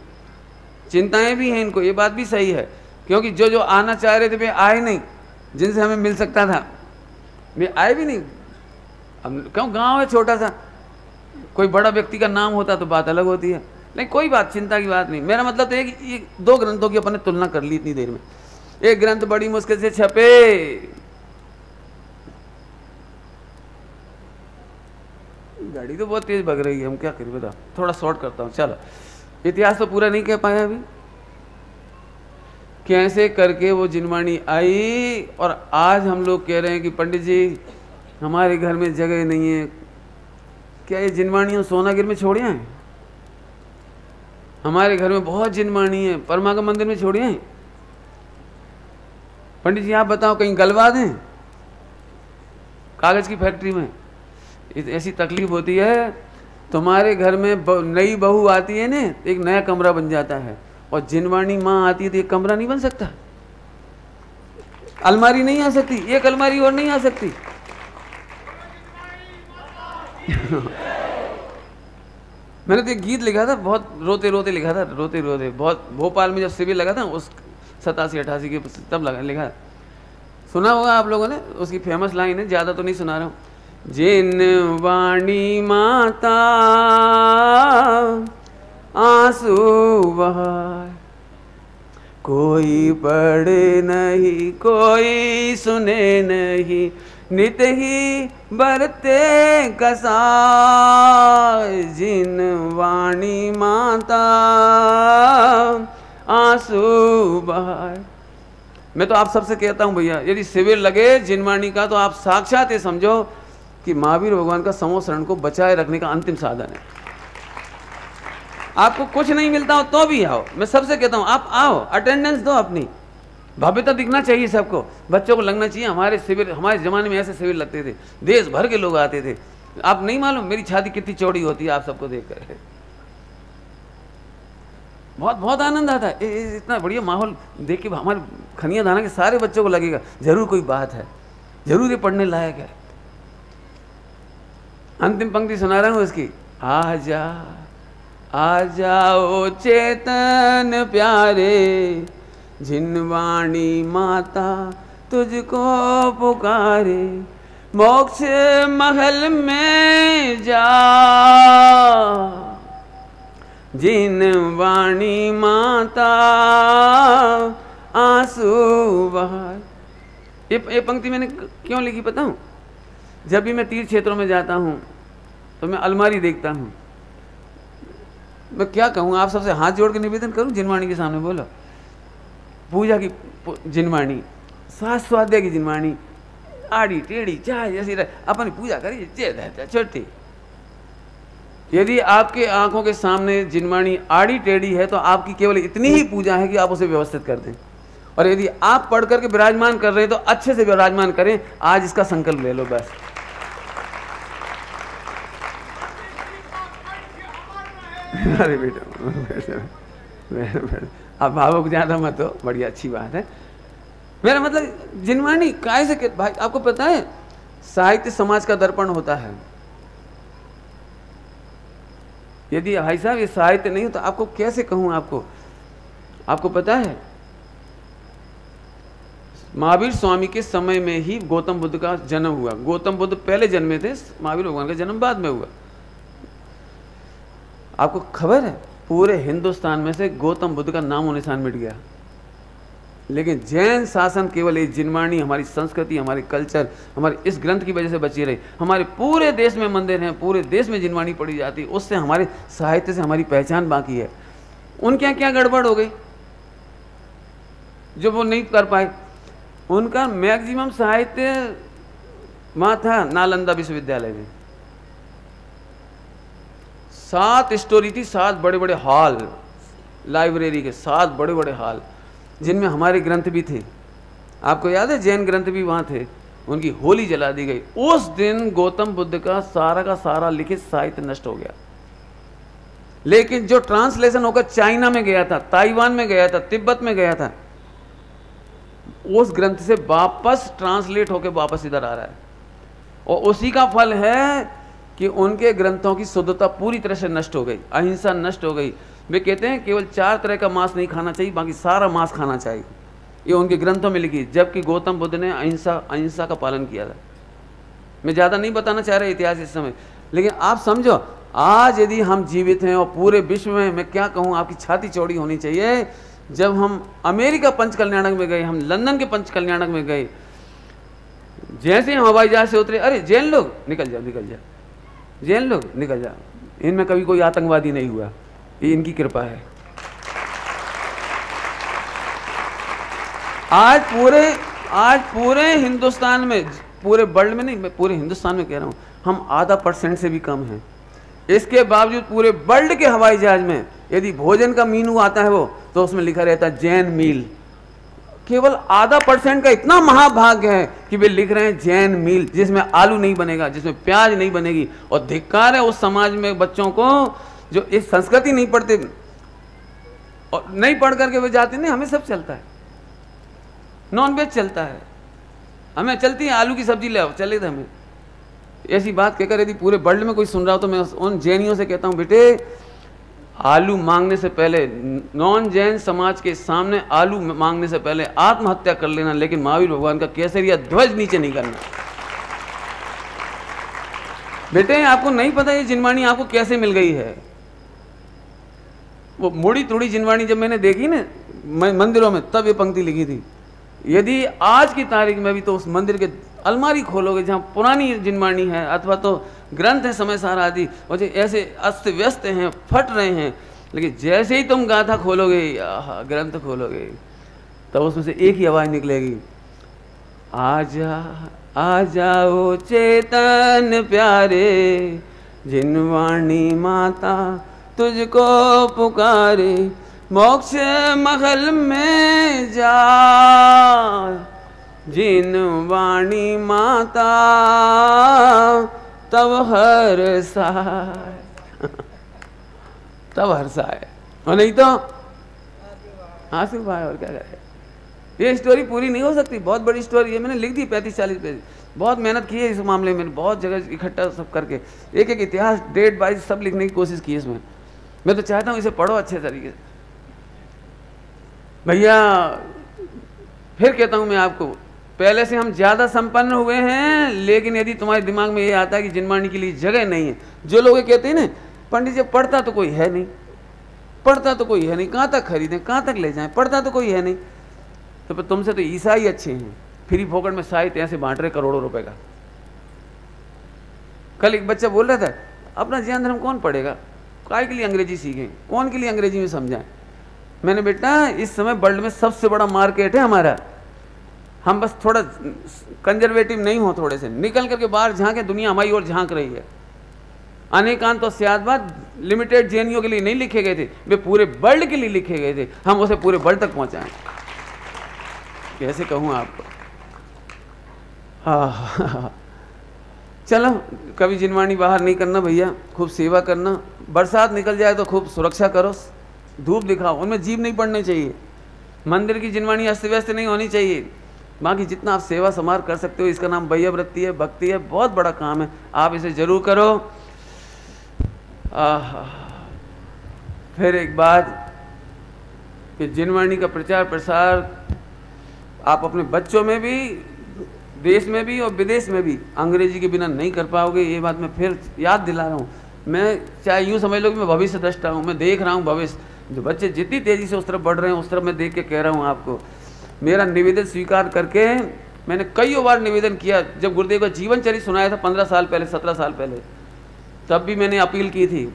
चिंताएं भी हैं इनको, ये बात भी सही है, क्योंकि जो जो आना चाह रहे थे वे आए नहीं, जिनसे हमें मिल सकता था वे आए भी नहीं। अब क्यों, गांव है छोटा सा, कोई बड़ा व्यक्ति का नाम होता तो बात अलग होती है। नहीं, कोई बात चिंता की बात नहीं। मेरा मतलब तो है कि ये 2 ग्रंथों की अपने तुलना कर ली इतनी देर में। एक ग्रंथ बड़ी मुश्किल से छपे, गाड़ी तो बहुत तेज भग रही है, हम क्या करें बताओ। थोड़ा शॉर्ट करता हूँ, चलो। इतिहास तो पूरा नहीं कह पाया अभी। कैसे करके वो जिनवाणी आई और आज हम लोग कह रहे हैं कि पंडित जी हमारे घर में जगह नहीं है। क्या ये जिनवाणियों सोनागिर में छोड़िया हैं? हमारे घर में बहुत जिनवाणी है, परमागम मंदिर में छोड़िया हैं। पंडित जी आप बताओ, कहीं गलवा दें कागज की फैक्ट्री में? ऐसी तकलीफ होती है। तुम्हारे घर में नई बहू आती है ना, एक नया कमरा बन जाता है, और जिनवाणी माँ आती है तो एक कमरा नहीं बन सकता, अलमारी नहीं आ सकती, एक अलमारी और नहीं आ सकती। मैंने तो एक गीत लिखा था, बहुत रोते रोते लिखा था, रोते रोते, बहुत भोपाल में जब शिविर लगा था उस 87-88 के तब लिखा। सुना होगा आप लोगों ने, उसकी फेमस लाइन है, ज़्यादा तो नहीं सुना रहा हूँ। जिन वाणी माता आंसू बहाए, कोई पढ़े नहीं कोई सुने नहीं, नित ही बरते कसाय। जिन वाणी माता आंसू बहाए। मैं तो आप सबसे कहता हूं भैया, यदि शिविर लगे जिनवाणी का तो आप साक्षात ये समझो कि महावीर भगवान का समूह शरण को बचाए रखने का अंतिम साधन है। आपको कुछ नहीं मिलता हो तो भी आओ, मैं सबसे कहता हूं आप आओ, अटेंडेंस दो, अपनी भव्यता दिखना चाहिए सबको, बच्चों को लगना चाहिए। हमारे शिविर, हमारे जमाने में ऐसे शिविर लगते थे, देश भर के लोग आते थे। आप नहीं मालूम मेरी छाती कितनी चौड़ी होती है आप सबको देखकर, बहुत बहुत आनंद आता है। इतना बढ़िया माहौल देख के हमारे खनिया दाना के सारे बच्चों को लगेगा जरूर कोई बात है, जरूर ये पढ़ने लायक है। अंतिम पंक्ति सुना रहा हूं इसकी। आजा आ जाओ चेतन प्यारे, जिनवाणी माता तुझको पुकारे। मोक्ष महल में जा, जिनवाणी माता आंसू बहाए। ये पंक्ति मैंने क्यों लिखी पता हूँ? जब भी मैं तीर्थ क्षेत्रों में जाता हूँ तो मैं अलमारी देखता हूँ। मैं क्या कहूँ, आप सबसे हाथ जोड़ के निवेदन करूँ, जिनवाणी के सामने बोलो, पूजा की जिनवाणी, सास स्वाध्याय की जिनवाणी, आड़ी टेढ़ी चाहे जैसी रहे, अपनी पूजा करिए छोटी। यदि आपके आंखों के सामने जिनवाणी आड़ी टेढ़ी है तो आपकी केवल इतनी ही पूजा है कि आप उसे व्यवस्थित कर दें। और यदि आप पढ़ करके विराजमान कर रहे हैं तो अच्छे से विराजमान करें। आज इसका संकल्प ले लो बस। अरे बेटा अब भावुक ज्यादा मत हो, बड़ी अच्छी बात है। मेरा मतलब जिनवाणी काय से भाई, आपको पता है साहित्य समाज का दर्पण होता है। यदि भाई साहब ये साहित्य नहीं हो तो आपको कैसे कहूं आपको पता है महावीर स्वामी के समय में ही गौतम बुद्ध का जन्म हुआ। गौतम बुद्ध पहले जन्मे थे, महावीर भगवान का जन्म बाद में हुआ। आपको खबर है पूरे हिंदुस्तान में से गौतम बुद्ध का नामो निशान मिट गया, लेकिन जैन शासन केवल एक जिनवाणी, हमारी संस्कृति, हमारे कल्चर, हमारे इस ग्रंथ की वजह से बची रही। हमारे पूरे देश में मंदिर हैं, पूरे देश में जिनवाणी पढ़ी जाती है, उससे हमारे साहित्य से हमारी पहचान बाकी है। उनके यहाँ क्या गड़बड़ हो गई जो वो नहीं कर पाए? उनका मैक्सिमम साहित्य वहाँ था नालंदा विश्वविद्यालय में। 7 स्टोरी थी, 7 बड़े बड़े हॉल, लाइब्रेरी के 7 बड़े बड़े हॉल, जिनमें हमारे ग्रंथ भी थे। आपको याद है जैन ग्रंथ भी वहाँ थे। उनकी होली जला दी गई। उस दिन गौतम बुद्ध का सारा लिखित साहित्य नष्ट हो गया। लेकिन जो ट्रांसलेशन होकर चाइना में गया था, ताइवान में गया था, तिब्बत में गया था, उस ग्रंथ से वापस ट्रांसलेट होकर वापस इधर आ रहा है। और उसी का फल है कि उनके ग्रंथों की शुद्धता पूरी तरह से नष्ट हो गई, अहिंसा नष्ट हो गई। वे कहते हैं केवल 4 तरह का मांस नहीं खाना चाहिए, बाकी सारा मांस खाना चाहिए। ये उनके ग्रंथों में लिखी, जबकि गौतम बुद्ध ने अहिंसा का पालन किया था। मैं ज़्यादा नहीं बताना चाह रहा इतिहास इस समय, लेकिन आप समझो आज यदि हम जीवित हैं और पूरे विश्व में, मैं क्या कहूँ, आपकी छाती चौड़ी होनी चाहिए। जब हम अमेरिका पंच कल्याणक में गए, हम लंदन के पंच कल्याणक में गए, जैसे हम हवाई जहाज से उतरे, अरे जैन लोग निकल जाओ, जैन लोग निकल जाओ, इनमें कभी कोई आतंकवादी नहीं हुआ, ये इनकी कृपा है। आज पूरे हिंदुस्तान में, पूरे वर्ल्ड में नहीं, मैं पूरे हिंदुस्तान में कह रहा हूं, हम 0.5% से भी कम हैं। इसके बावजूद पूरे वर्ल्ड के हवाई जहाज में यदि भोजन का मीनू आता है वो, तो उसमें लिखा रहता है जैन मील। केवल 0.5% का इतना महाभाग्य है कि वे लिख रहे हैं जैन मील, जिसमें आलू नहीं बनेगा, जिसमें प्याज नहीं बनेगी। और धिक्कार है उस समाज में बच्चों को जो इस संस्कृति नहीं पढ़ते और नहीं पढ़ करके वे जाते। नहीं, हमें सब चलता है, नॉन वेज चलता है, हमें चलती है, आलू की सब्जी ले आओ, चले थे हमें। ऐसी बात कहकर यदि पूरे वर्ल्ड में कोई सुन रहा हो तो मैं उन जैनियों से कहता हूँ, बेटे आलू मांगने से पहले, नॉन जैन समाज के सामने आलू मांगने से पहले आत्महत्या कर लेना, लेकिन महावीर भगवान का केसरिया ध्वज नीचे नहीं करना। बेटे आपको नहीं पता ये जिनवाणी आपको कैसे मिल गई है। वो मुड़ी तुड़ी जिनवाणी जब मैंने देखी ना मंदिरों में, तब ये पंक्ति लिखी थी। यदि आज की तारीख में भी तो उस मंदिर के अलमारी खोलोगे जहाँ पुरानी जिनवाणी है अथवा तो ग्रंथ है समय सार आदि, और जो ऐसे अस्त व्यस्त हैं, फट रहे हैं, लेकिन जैसे ही तुम गाथा खोलोगे, ग्रंथ खोलोगे, तब उसमें से एक ही आवाज निकलेगी, आजा आ जाओ चेतन प्यारे, जिनवाणी माता तुझको पुकारे, मोक्ष महल में जा, जिनवाणी माता तब हर्षाए तब हर्षाए, और नहीं तो आंसू पाए। और क्या करे, ये स्टोरी पूरी नहीं हो सकती, बहुत बड़ी स्टोरी है, मैंने लिख दी 35-40 पेज, बहुत मेहनत की है इस मामले में, बहुत जगह इकट्ठा सब करके एक एक इतिहास डेट वाइज सब लिखने की कोशिश की है इसमें। मैं तो चाहता हूँ इसे पढ़ो अच्छे तरीके से। भैया फिर कहता हूँ मैं आपको, पहले से हम ज़्यादा संपन्न हुए हैं, लेकिन यदि तुम्हारे दिमाग में ये आता है कि जिनवाणी के लिए जगह नहीं है, जो लोग कहते हैं ना पंडित जी पढ़ता तो कोई है नहीं, पढ़ता तो कोई है नहीं, कहाँ तक खरीदें, कहाँ तक ले जाएं, पढ़ता तो कोई है नहीं, तो फिर तुमसे तो ईसाई अच्छे हैं, फ्री फोकट में साहित्य ऐसे बांट रहे करोड़ों रुपए का। कल एक बच्चा बोल रहा था, अपना ज्ञान धर्म कौन पढ़ेगा, काय के लिए अंग्रेजी सीखें, कौन के लिए अंग्रेजी में समझाएं। मैंने बेटा इस समय वर्ल्ड में सबसे बड़ा मार्केट है हमारा, हम बस थोड़ा कंजर्वेटिव नहीं हो, थोड़े से निकल करके बाहर झांके, दुनिया हमारी ओर झांक रही है। अनेकांत और सियादबाद लिमिटेड जैनियों के लिए नहीं लिखे गए थे, वे पूरे वर्ल्ड के लिए लिखे गए थे, हम उसे पूरे वर्ल्ड तक पहुंचाएं। कैसे कहूं आपको, चलो कभी जिनवाणी बाहर नहीं करना भैया, खूब सेवा करना, बरसात निकल जाए तो खूब सुरक्षा करो, धूप दिखाओ, उनमें जीव नहीं पड़ने चाहिए, मंदिर की जिनवाणी अस्त व्यस्त नहीं होनी चाहिए। बाकी जितना आप सेवा समार कर सकते हो, इसका नाम वैयवृत्ति है, भक्ति है, बहुत बड़ा काम है, आप इसे जरूर करो। फिर एक बात कि जिनवाणी का प्रचार प्रसार आप अपने बच्चों में भी, देश में भी और विदेश में भी अंग्रेजी के बिना नहीं कर पाओगे, ये बात मैं फिर याद दिला रहा हूँ। मैं चाहे यूँ समझ लो कि मैं भविष्य दृष्टा हूँ, मैं देख रहा हूँ भविष्य, जो बच्चे जितनी तेज़ी से उस तरफ बढ़ रहे हैं उस तरफ मैं देख के कह रहा हूँ आपको। मेरा निवेदन स्वीकार करके मैंने कई बार निवेदन किया, जब गुरुदेव का जीवन चरित्र सुनाया था 15 साल पहले, 17 साल पहले, तब भी मैंने अपील की थी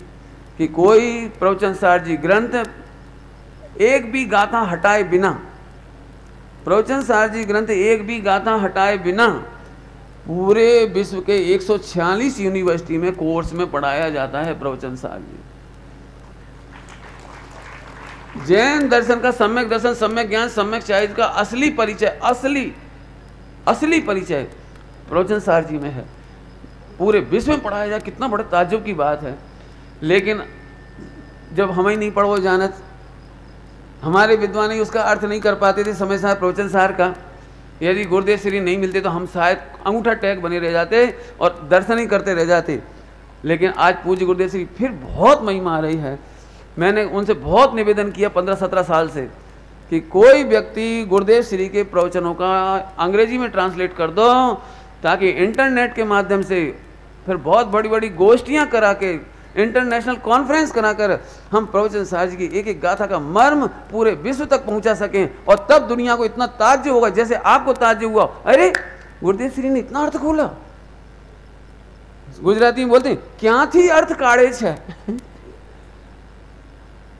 कि कोई प्रवचन सार जी ग्रंथ एक भी गाथा हटाए बिना, प्रवचन सार जी ग्रंथ एक भी गाथा हटाए बिना पूरे विश्व के 146 यूनिवर्सिटी में कोर्स में पढ़ाया जाता है प्रवचन सार जी। जैन दर्शन का सम्यक दर्शन, सम्यक ज्ञान, सम्यक चारित्र का असली परिचय, असली परिचय प्रवचन सार जी में है, पूरे विश्व में पढ़ाया जाए, कितना बड़े ताज्जुब की बात है। लेकिन जब हमें नहीं पढ़ो जानत, हमारे विद्वान ही उसका अर्थ नहीं कर पाते थे समय सार प्रवचन सार का, यदि गुरुदेव श्री नहीं मिलते तो हम शायद अंगूठा टैग बने रह जाते और दर्शन ही करते रह जाते। लेकिन आज पूज्य गुरुदेव श्री फिर बहुत महिमा आ रही है। मैंने उनसे बहुत निवेदन किया 15-17 साल से कि कोई व्यक्ति गुरुदेव श्री के प्रवचनों का अंग्रेजी में ट्रांसलेट कर दो, ताकि इंटरनेट के माध्यम से फिर बहुत बड़ी बड़ी गोष्ठियां करा के, इंटरनेशनल कॉन्फ्रेंस कराकर हम प्रवचन सार जी की एक एक गाथा का मर्म पूरे विश्व तक पहुंचा सकें। और तब दुनिया को इतना ताज्जुब होगा जैसे आपको ताज्जुब हुआ, अरे गुरुदेव श्री ने इतना अर्थ खोला। गुजराती में बोलते हैं क्या थी अर्थ काढ़े छे,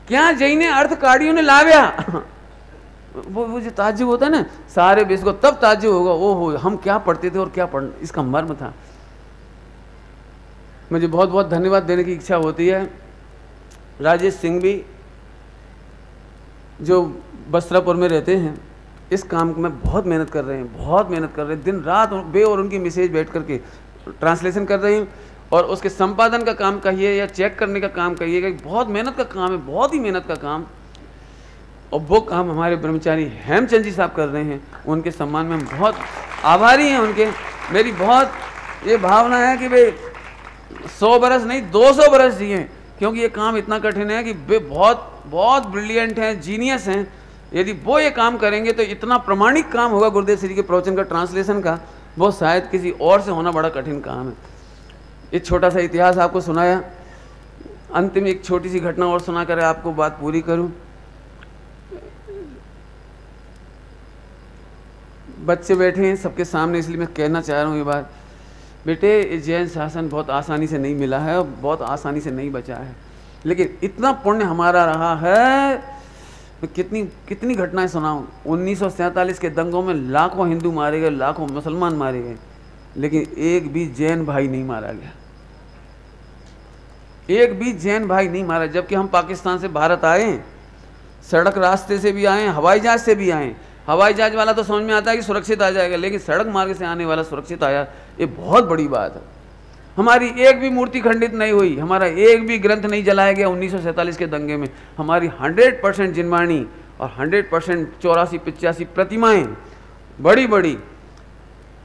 क्या जईने अर्थ काढ़ियों ने लाव्या। वो जो ताज्जुब होता है ना, सारे विश्व को तब ताज्जुब होगा, ओहो हम क्या पढ़ते थे और क्या पढ़, इसका मर्म था। मुझे बहुत बहुत धन्यवाद देने की इच्छा होती है। राजेश सिंह भी जो बसरापुर में रहते हैं, इस काम में बहुत मेहनत कर रहे हैं, बहुत मेहनत कर रहे हैं, दिन रात बे और उनकी मिसेज बैठ करके ट्रांसलेशन कर रहे हैं, और उसके संपादन का काम कहिए या चेक करने का काम कहिएगा, बहुत मेहनत का काम है, बहुत ही मेहनत का काम। और वो काम हमारे ब्रह्मचारी हेमचंद जी साहब कर रहे हैं, उनके सम्मान में हम बहुत आभारी हैं उनके। मेरी बहुत ये भावना है कि भाई 100 बरस नहीं 200 बरस जिए, क्योंकि ये काम इतना कठिन है कि वे बहुत बहुत ब्रिलियंट हैं, जीनियस हैं। यदि वो ये काम करेंगे तो इतना प्रमाणिक काम होगा गुरुदेव श्री के प्रवचन का, ट्रांसलेशन का, वो शायद किसी और से होना बड़ा कठिन काम है। एक छोटा सा इतिहास आपको सुनाया, अंतिम एक छोटी सी घटना और सुनाकर आपको बात पूरी करूं। बच्चे बैठे हैं सबके सामने, इसलिए मैं कहना चाह रहा हूँ ये बात। बेटे, जैन शासन बहुत आसानी से नहीं मिला है और बहुत आसानी से नहीं बचा है, लेकिन इतना पुण्य हमारा रहा है। मैं कितनी घटनाएं सुनाऊं। 1947 के दंगों में लाखों हिंदू मारे गए, लाखों मुसलमान मारे गए, लेकिन एक भी जैन भाई नहीं मारा गया, एक भी जैन भाई नहीं मारा। जबकि हम पाकिस्तान से भारत आए, सड़क रास्ते से भी आए, हवाई जहाज से भी आए। हवाई जहाज वाला तो समझ में आता है कि सुरक्षित आ जाएगा, लेकिन सड़क मार्ग से आने वाला सुरक्षित आया, ये बहुत बड़ी बात है। हमारी एक भी मूर्ति खंडित नहीं हुई, हमारा एक भी ग्रंथ नहीं जलाया गया 1947 के दंगे में। हमारी 100% जिनवाणी और 100% 84-85 प्रतिमाएं बड़ी बड़ी।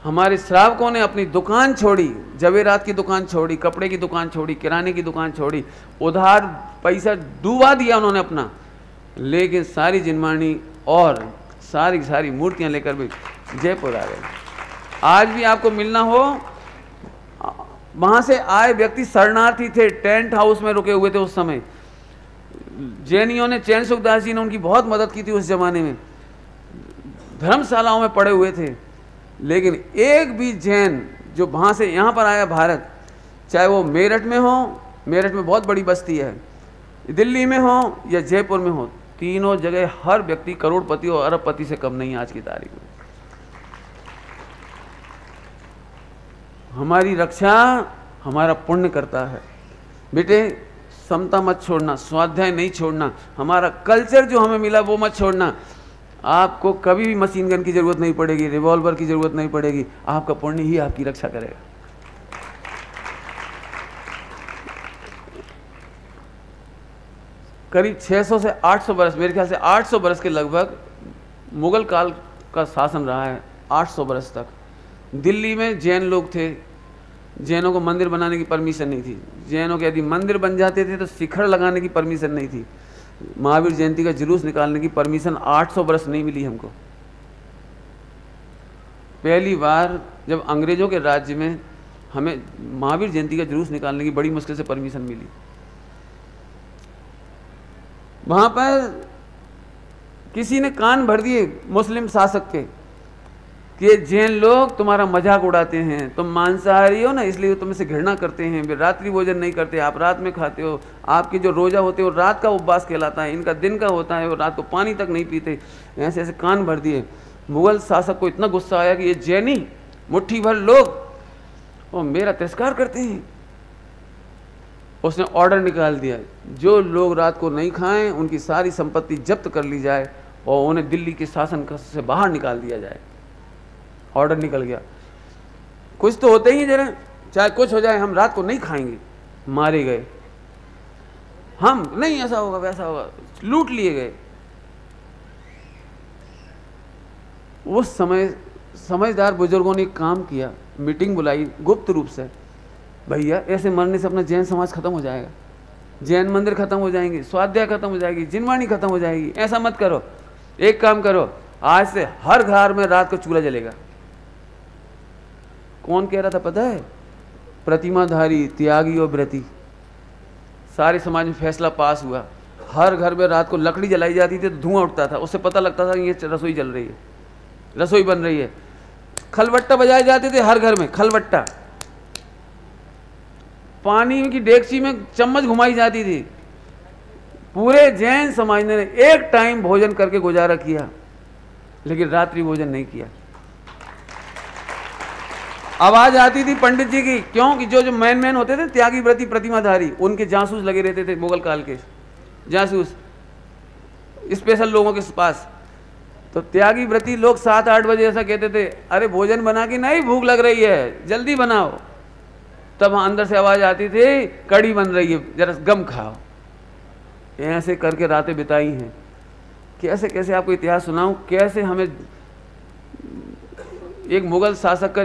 हमारे श्रावकों ने अपनी दुकान छोड़ी, जवेरात की दुकान छोड़ी, कपड़े की दुकान छोड़ी, किराने की दुकान छोड़ी, उधार पैसा डूबा दिया उन्होंने अपना, लेकिन सारी जिनवाणी और सारी मूर्तियां लेकर भी जयपुर आ गए। आज भी आपको मिलना हो, वहां से आए व्यक्ति शरणार्थी थे, टेंट हाउस में रुके हुए थे उस समय। जैनियों ने, चैन सुखदास जी ने उनकी बहुत मदद की थी उस जमाने में, धर्मशालाओं में पड़े हुए थे। लेकिन एक भी जैन जो वहां से यहाँ पर आया भारत, चाहे वो मेरठ में हो, मेरठ में बहुत बड़ी बस्ती है, दिल्ली में हो या जयपुर में हो, तीनों जगह हर व्यक्ति करोड़पति और अरबपति से कम नहीं है आज की तारीख में। हमारी रक्षा हमारा पुण्य करता है। बेटे, समता मत छोड़ना, स्वाध्याय नहीं छोड़ना, हमारा कल्चर जो हमें मिला वो मत छोड़ना। आपको कभी भी मशीन गन की जरूरत नहीं पड़ेगी, रिवॉल्वर की जरूरत नहीं पड़ेगी, आपका पुण्य ही आपकी रक्षा करेगा। करीब 600 से 800 बरस, मेरे ख्याल से 800 बरस के लगभग मुगल काल का शासन रहा है। 800 बरस तक दिल्ली में जैन लोग थे, जैनों को मंदिर बनाने की परमिशन नहीं थी। जैनों के यदि मंदिर बन जाते थे तो शिखर लगाने की परमिशन नहीं थी। महावीर जयंती का जुलूस निकालने की परमिशन 800 बरस नहीं मिली हमको। पहली बार जब अंग्रेजों के राज्य में हमें महावीर जयंती का जुलूस निकालने की बड़ी मुश्किल से परमिशन मिली। वहां पर किसी ने कान भर दिए मुस्लिम शासक के कि जैन लोग तुम्हारा मजाक उड़ाते हैं, तुम मांसाहारी हो ना, इसलिए तुमसे घृणा करते हैं, वे रात्रि भोजन नहीं करते, आप रात में खाते हो, आपके जो रोजा होते हैं वो रात का उपवास कहलाता है, इनका दिन का होता है, वो रात को पानी तक नहीं पीते। ऐसे ऐसे कान भर दिए। मुगल शासक को इतना गुस्सा आया कि ये जैनी मुट्ठी भर लोग वो मेरा तिरस्कार करते हैं। उसने ऑर्डर निकाल दिया, जो लोग रात को नहीं खाएं उनकी सारी संपत्ति जब्त कर ली जाए और उन्हें दिल्ली के शासन से बाहर निकाल दिया जाए। ऑर्डर निकल गया। कुछ तो होते ही जरा, चाहे कुछ हो जाए, हम रात को नहीं खाएंगे। मारे गए। हम नहीं, ऐसा होगा वैसा होगा, लूट लिए गए। उस समय समझदार बुजुर्गों ने काम किया, मीटिंग बुलाई गुप्त रूप से, भैया ऐसे मरने से अपना जैन समाज खत्म हो जाएगा, जैन मंदिर खत्म हो जाएंगे, स्वाध्याय खत्म हो जाएगी, जिनवाणी खत्म हो जाएगी, ऐसा मत करो। एक काम करो, आज से हर घर में रात को चूल्हा जलेगा। कौन कह रहा था पता है? प्रतिमाधारी, त्यागी और व्रती। सारे समाज में फैसला पास हुआ, हर घर में रात को लकड़ी जलाई जाती थी तो धुआं उठता था, उससे पता लगता था कि ये रसोई जल रही है, रसोई बन रही है। खलबट्टा बजाए जाते थे हर घर में, खलबट्टा। पानी की डेगची में चम्मच घुमाई जाती थी। पूरे जैन समाज ने एक टाइम भोजन करके गुजारा किया, लेकिन रात्रि भोजन नहीं किया। आवाज आती थी पंडित जी की, क्यों कि जो मैन होते थे त्यागी व्रती प्रतिमाधारी, उनके जासूस लगे रहते थे, मुगल काल के जासूस स्पेशल लोगों के पास। तो त्यागी व्रती लोग 7-8 बजे ऐसा कहते थे, अरे भोजन बना के नहीं, भूख लग रही है, जल्दी बनाओ। तब अंदर से आवाज आती थी, कड़ी बन रही है, जरा गम खाओ। ऐसे करके रातें बिताई हैं। कैसे कैसे आपको इतिहास सुनाऊं, कैसे हमें एक मुगल शासक का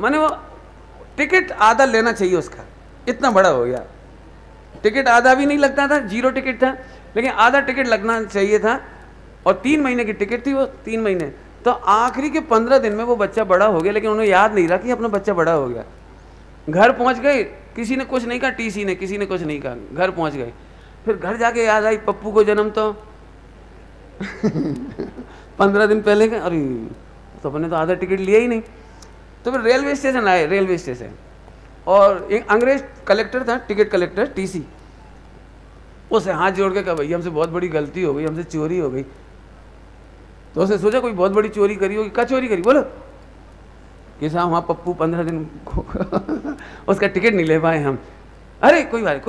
माने वो टिकट आधा लेना चाहिए उसका, इतना बड़ा हो गया। टिकट आधा भी नहीं लगता था, 0 टिकट था, लेकिन आधा टिकट लगना चाहिए था। और 3 महीने की टिकट थी वो, 3 महीने। तो आखिरी के 15 दिन में वो बच्चा बड़ा हो गया, लेकिन उन्हें याद नहीं रहा कि अपना बच्चा बड़ा हो गया। घर पहुंच गए, किसी ने कुछ नहीं कहा, टीसी ने, किसी ने कुछ नहीं कहा, घर पहुंच गए। फिर घर जाके याद आई पप्पू को जन्म तो 15 दिन पहले का, अरे तो अपने तो आधा टिकट लिया ही नहीं। तो फिर रेलवे स्टेशन आए, रेलवे स्टेशन, और एक अंग्रेज कलेक्टर था, टिकट कलेक्टर, टीसी, उसे हाथ जोड़ के कहा भैया हमसे बहुत बड़ी गलती हो गई, हमसे चोरी हो गई। तो उसने सोचा कोई बहुत बड़ी चोरी करी होगी। क्या चोरी करी बोलो? कि साहब वहाँ पप्पू 15 दिन उसका टिकट नहीं ले पाए हम। अरे कोई बात,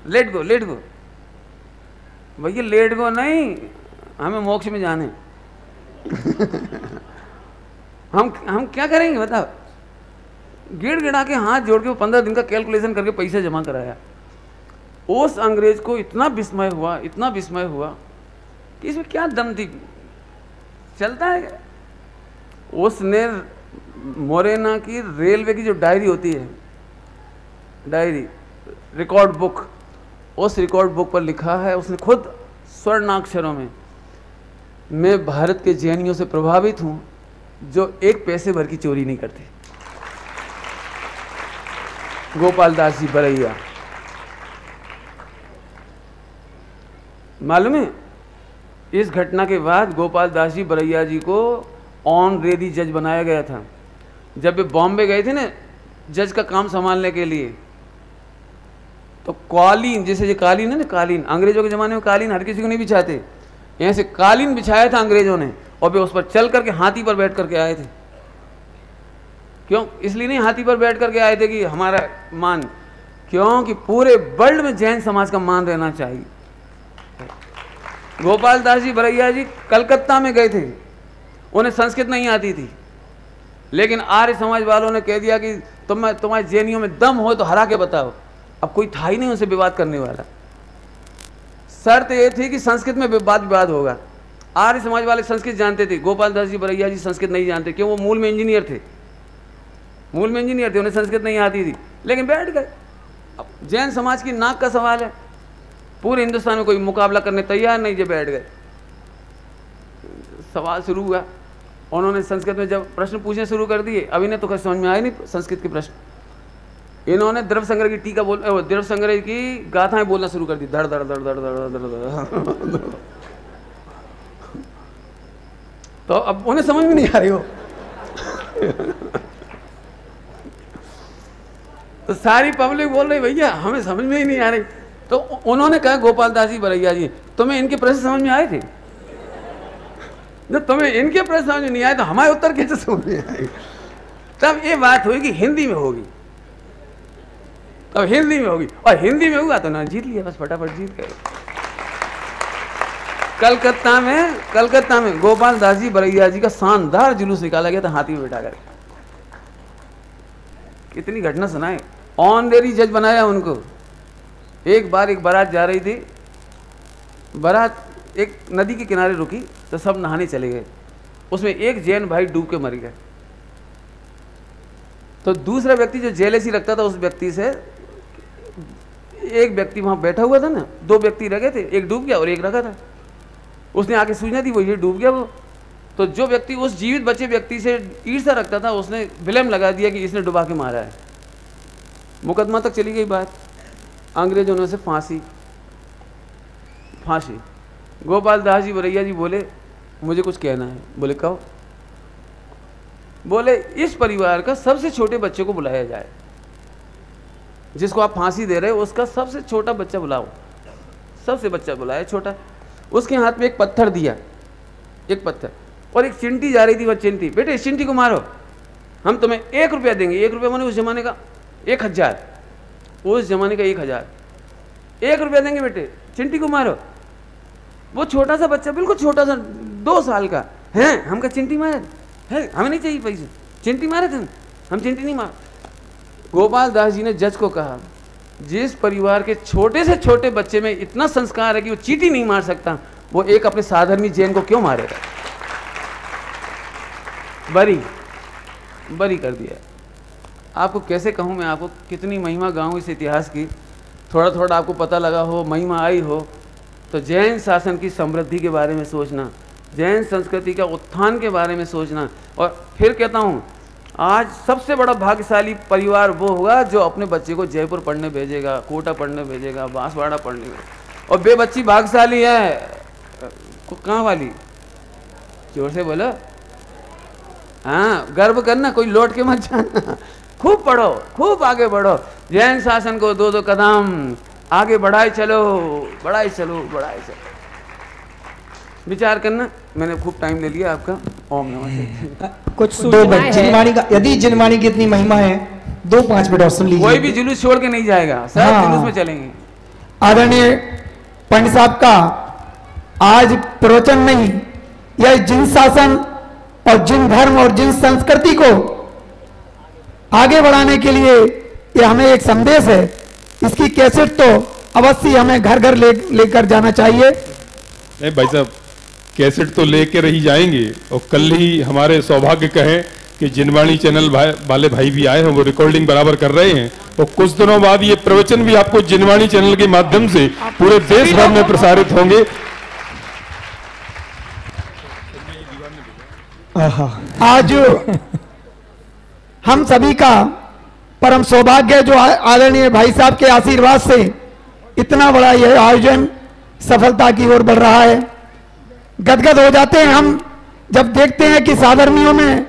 लेट गो भैया, लेट गो नहीं, हमें मोक्ष में जाने। हम क्या करेंगे बताओ? गिड़गिड़ा के हाथ जोड़ के वो 15 दिन का कैलकुलेशन करके पैसा जमा कराया। उस अंग्रेज को इतना विस्मय हुआ कि इसमें क्या दम थी, चलता है। उसने मोरेना की रेलवे की जो डायरी होती है, डायरी, रिकॉर्ड बुक, उस रिकॉर्ड बुक पर लिखा है उसने खुद स्वर्णाक्षरों में, मैं भारत के जैनियों से प्रभावित हूं जो 1 पैसे भर की चोरी नहीं करते। गोपाल दास जी बरैया, मालूम है इस घटना के बाद गोपाल दास जी बरैया जी को ऑनरेरी जज बनाया गया था। जब वे बॉम्बे गए थे ना जज का काम संभालने के लिए, तो कालीन, जैसे ये कालीन है ना, कालीन अंग्रेजों के ज़माने में कालीन हर किसी को नहीं बिछाते, यहाँ से कालीन बिछाया था अंग्रेजों ने, और वे उस पर चल करके हाथी पर बैठ करके आए थे। क्यों? इसलिए नहीं हाथी पर बैठ करके आए थे कि हमारा मान, क्योंकि पूरे वर्ल्ड में जैन समाज का मान रहना चाहिए। गोपाल दास जी बरैया जी कलकत्ता में गए थे, उन्हें संस्कृत नहीं आती थी, लेकिन आर्य समाज वालों ने कह दिया कि तुम्हारे जैनियों में दम हो तो हरा के बताओ। अब कोई था ही नहीं उनसे विवाद करने वाला। शर्त ये थी कि संस्कृत में विवाद होगा। आर्य समाज वाले संस्कृत जानते थे, गोपाल दास जी बरैया जी संस्कृत नहीं जानते। क्यों? वो मूल में इंजीनियर थे, उन्हें संस्कृत नहीं आती थी, लेकिन बैठ गए। अब जैन समाज की नाक का सवाल है, पूरे हिंदुस्तान में कोई मुकाबला करने तैयार नहीं, जब बैठ गए। सवाल शुरू हुआ, उन्होंने संस्कृत में जब प्रश्न पूछने शुरू कर दिए, अब इन्हें तो कुछ समझ में आए नहीं संस्कृत के प्रश्न। इन्होंने द्रव्य संग्रह की टीका द्रव्य संग्रह की गाथाएं बोलना शुरू कर दी, धड़ धड़ धड़ धड़ धड़ धड़। तो अब उन्हें समझ में नहीं आ रही हो। तो सारी पब्लिक बोल रही भैया हमें समझ में ही नहीं आ रही। तो उन्होंने कहा गोपाल दास जी बरैया जी, तुम्हें इनके प्रश्न समझ में आए थे? जब तुम्हें इनके प्रश्न समझ में नहीं आए तो हमारे उत्तर कैसे समझ में आए? तब ये बात हुई कि हिंदी में होगी, तब हिंदी में होगी, और हिंदी में हुआ तो ना जीत लिया, बस फटाफट जीत गए। कलकत्ता में गोपाल दास जी बरैया जी का शानदार जुलूस निकाला गया था हाथी में बैठा कर। कितनी घटना सुनाए। ऑनरेरी जज बनाया उनको। एक बार एक बारात जा रही थी, बारात एक नदी के किनारे रुकी तो सब नहाने चले गए, उसमें एक जैन भाई डूब के मर गया। तो दूसरा व्यक्ति जो जेलसी रखता था उस व्यक्ति से, एक व्यक्ति वहां बैठा हुआ था ना, 2 व्यक्ति रखे थे, एक डूब गया और एक रखा था। उसने आके सूचना दी, वो ये डूब गया वो। तो जो व्यक्ति उस जीवित बचे व्यक्ति से ईर्ष्या रखता था, उसने विलम लगा दिया कि इसने डुबा के मारा है। मुकदमा तक चली गई बात, अंग्रेजों ने से फांसी। गोपाल दास जी बरैया जी बोले मुझे कुछ कहना है। बोले कहो। बोले इस परिवार का सबसे छोटे बच्चे को बुलाया जाए, जिसको आप फांसी दे रहे हो उसका सबसे छोटा बच्चा बुलाओ। सबसे बच्चा बुलाया छोटा, उसके हाथ में एक पत्थर दिया, एक पत्थर, और एक चिंटी जा रही थी। वह चिंटी, बेटे इस चिंटी को मारो, हम तुम्हें 1 रुपया देंगे। 1 रुपया माने उस जमाने का 1000, उस जमाने का 1000। 1 रुपया देंगे बेटे, चिंटी को मारो। वो छोटा सा बच्चा, बिल्कुल छोटा सा, 2 साल का है, हमका चिंटी मारे है, हमें नहीं चाहिए पैसे, चिंटी मारे थे हम चिंटी नहीं मार। गोपाल दास जी ने जज को कहा, जिस परिवार के छोटे से छोटे बच्चे में इतना संस्कार है कि वो चींटी नहीं मार सकता, वो एक अपने साधर्मी जैन को क्यों मारेगा? बरी कर दिया। आपको कैसे कहूँ मैं, आपको कितनी महिमा गाऊँ इस इतिहास की, थोड़ा थोड़ा आपको पता लगा हो, महिमा आई हो। तो जैन शासन की समृद्धि के बारे में सोचना, जैन संस्कृति का उत्थान के बारे में सोचना। और फिर कहता हूँ, आज सबसे बड़ा भाग्यशाली परिवार वो होगा जो अपने बच्चे को जयपुर पढ़ने भेजेगा, कोटा पढ़ने भेजेगा, बांसवाड़ा पढ़ने। और बेबच्ची भाग्यशाली है कहाँ वाली, जोर से बोलो। हाँ, गर्व करना, कोई लौट के मत जाना। खूब पढ़ो, खूब आगे बढ़ो, जैन शासन को 2-2 कदम आगे बढ़ाए चलो, बढ़ाए चलो, बढ़ाए चलो। विचार करना। मैंने खूब टाइम ले लिया आपका। ओम नमः शिवाय। कुछ दो जिनवाणी का, यदि जिनवाणी की इतनी महिमा है, 2-5 मिनट और सुन लीजिए। कोई भी जुलूस छोड़ के नहीं जाएगा, सब हाँ। जुलूस में चलेंगे। आदरणीय पंडित साहब का आज प्रवचन में ही यह जिन शासन और जिन धर्म और जिन संस्कृति को आगे बढ़ाने के लिए ये हमें एक संदेश है। इसकी कैसेट तो अवश्य हमें घर घर लेकर जाना चाहिए। नहीं भाई साहब, कैसेट तो लेकर ही जाएंगे, और कल ही हमारे सौभाग्य कहें कि जिनवाणी चैनल वाले भाई भी आए हैं, वो रिकॉर्डिंग बराबर कर रहे हैं, और कुछ दिनों बाद ये प्रवचन भी आपको जिनवाणी चैनल के माध्यम से पूरे देश भर में प्रसारित होंगे। आज हम सभी का परम सौभाग्य है जो आदरणीय भाई साहब के आशीर्वाद से इतना बड़ा यह आयोजन सफलता की ओर बढ़ रहा है। गदगद हो जाते हैं हम जब देखते हैं कि साधर्मियों में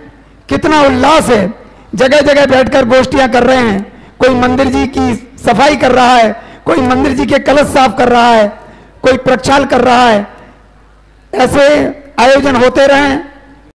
कितना उल्लास है। जगह जगह बैठकर गोष्ठियां कर रहे हैं, कोई मंदिर जी की सफाई कर रहा है, कोई मंदिर जी के कलश साफ कर रहा है, कोई प्रक्षाल कर रहा है। ऐसे आयोजन होते रहें।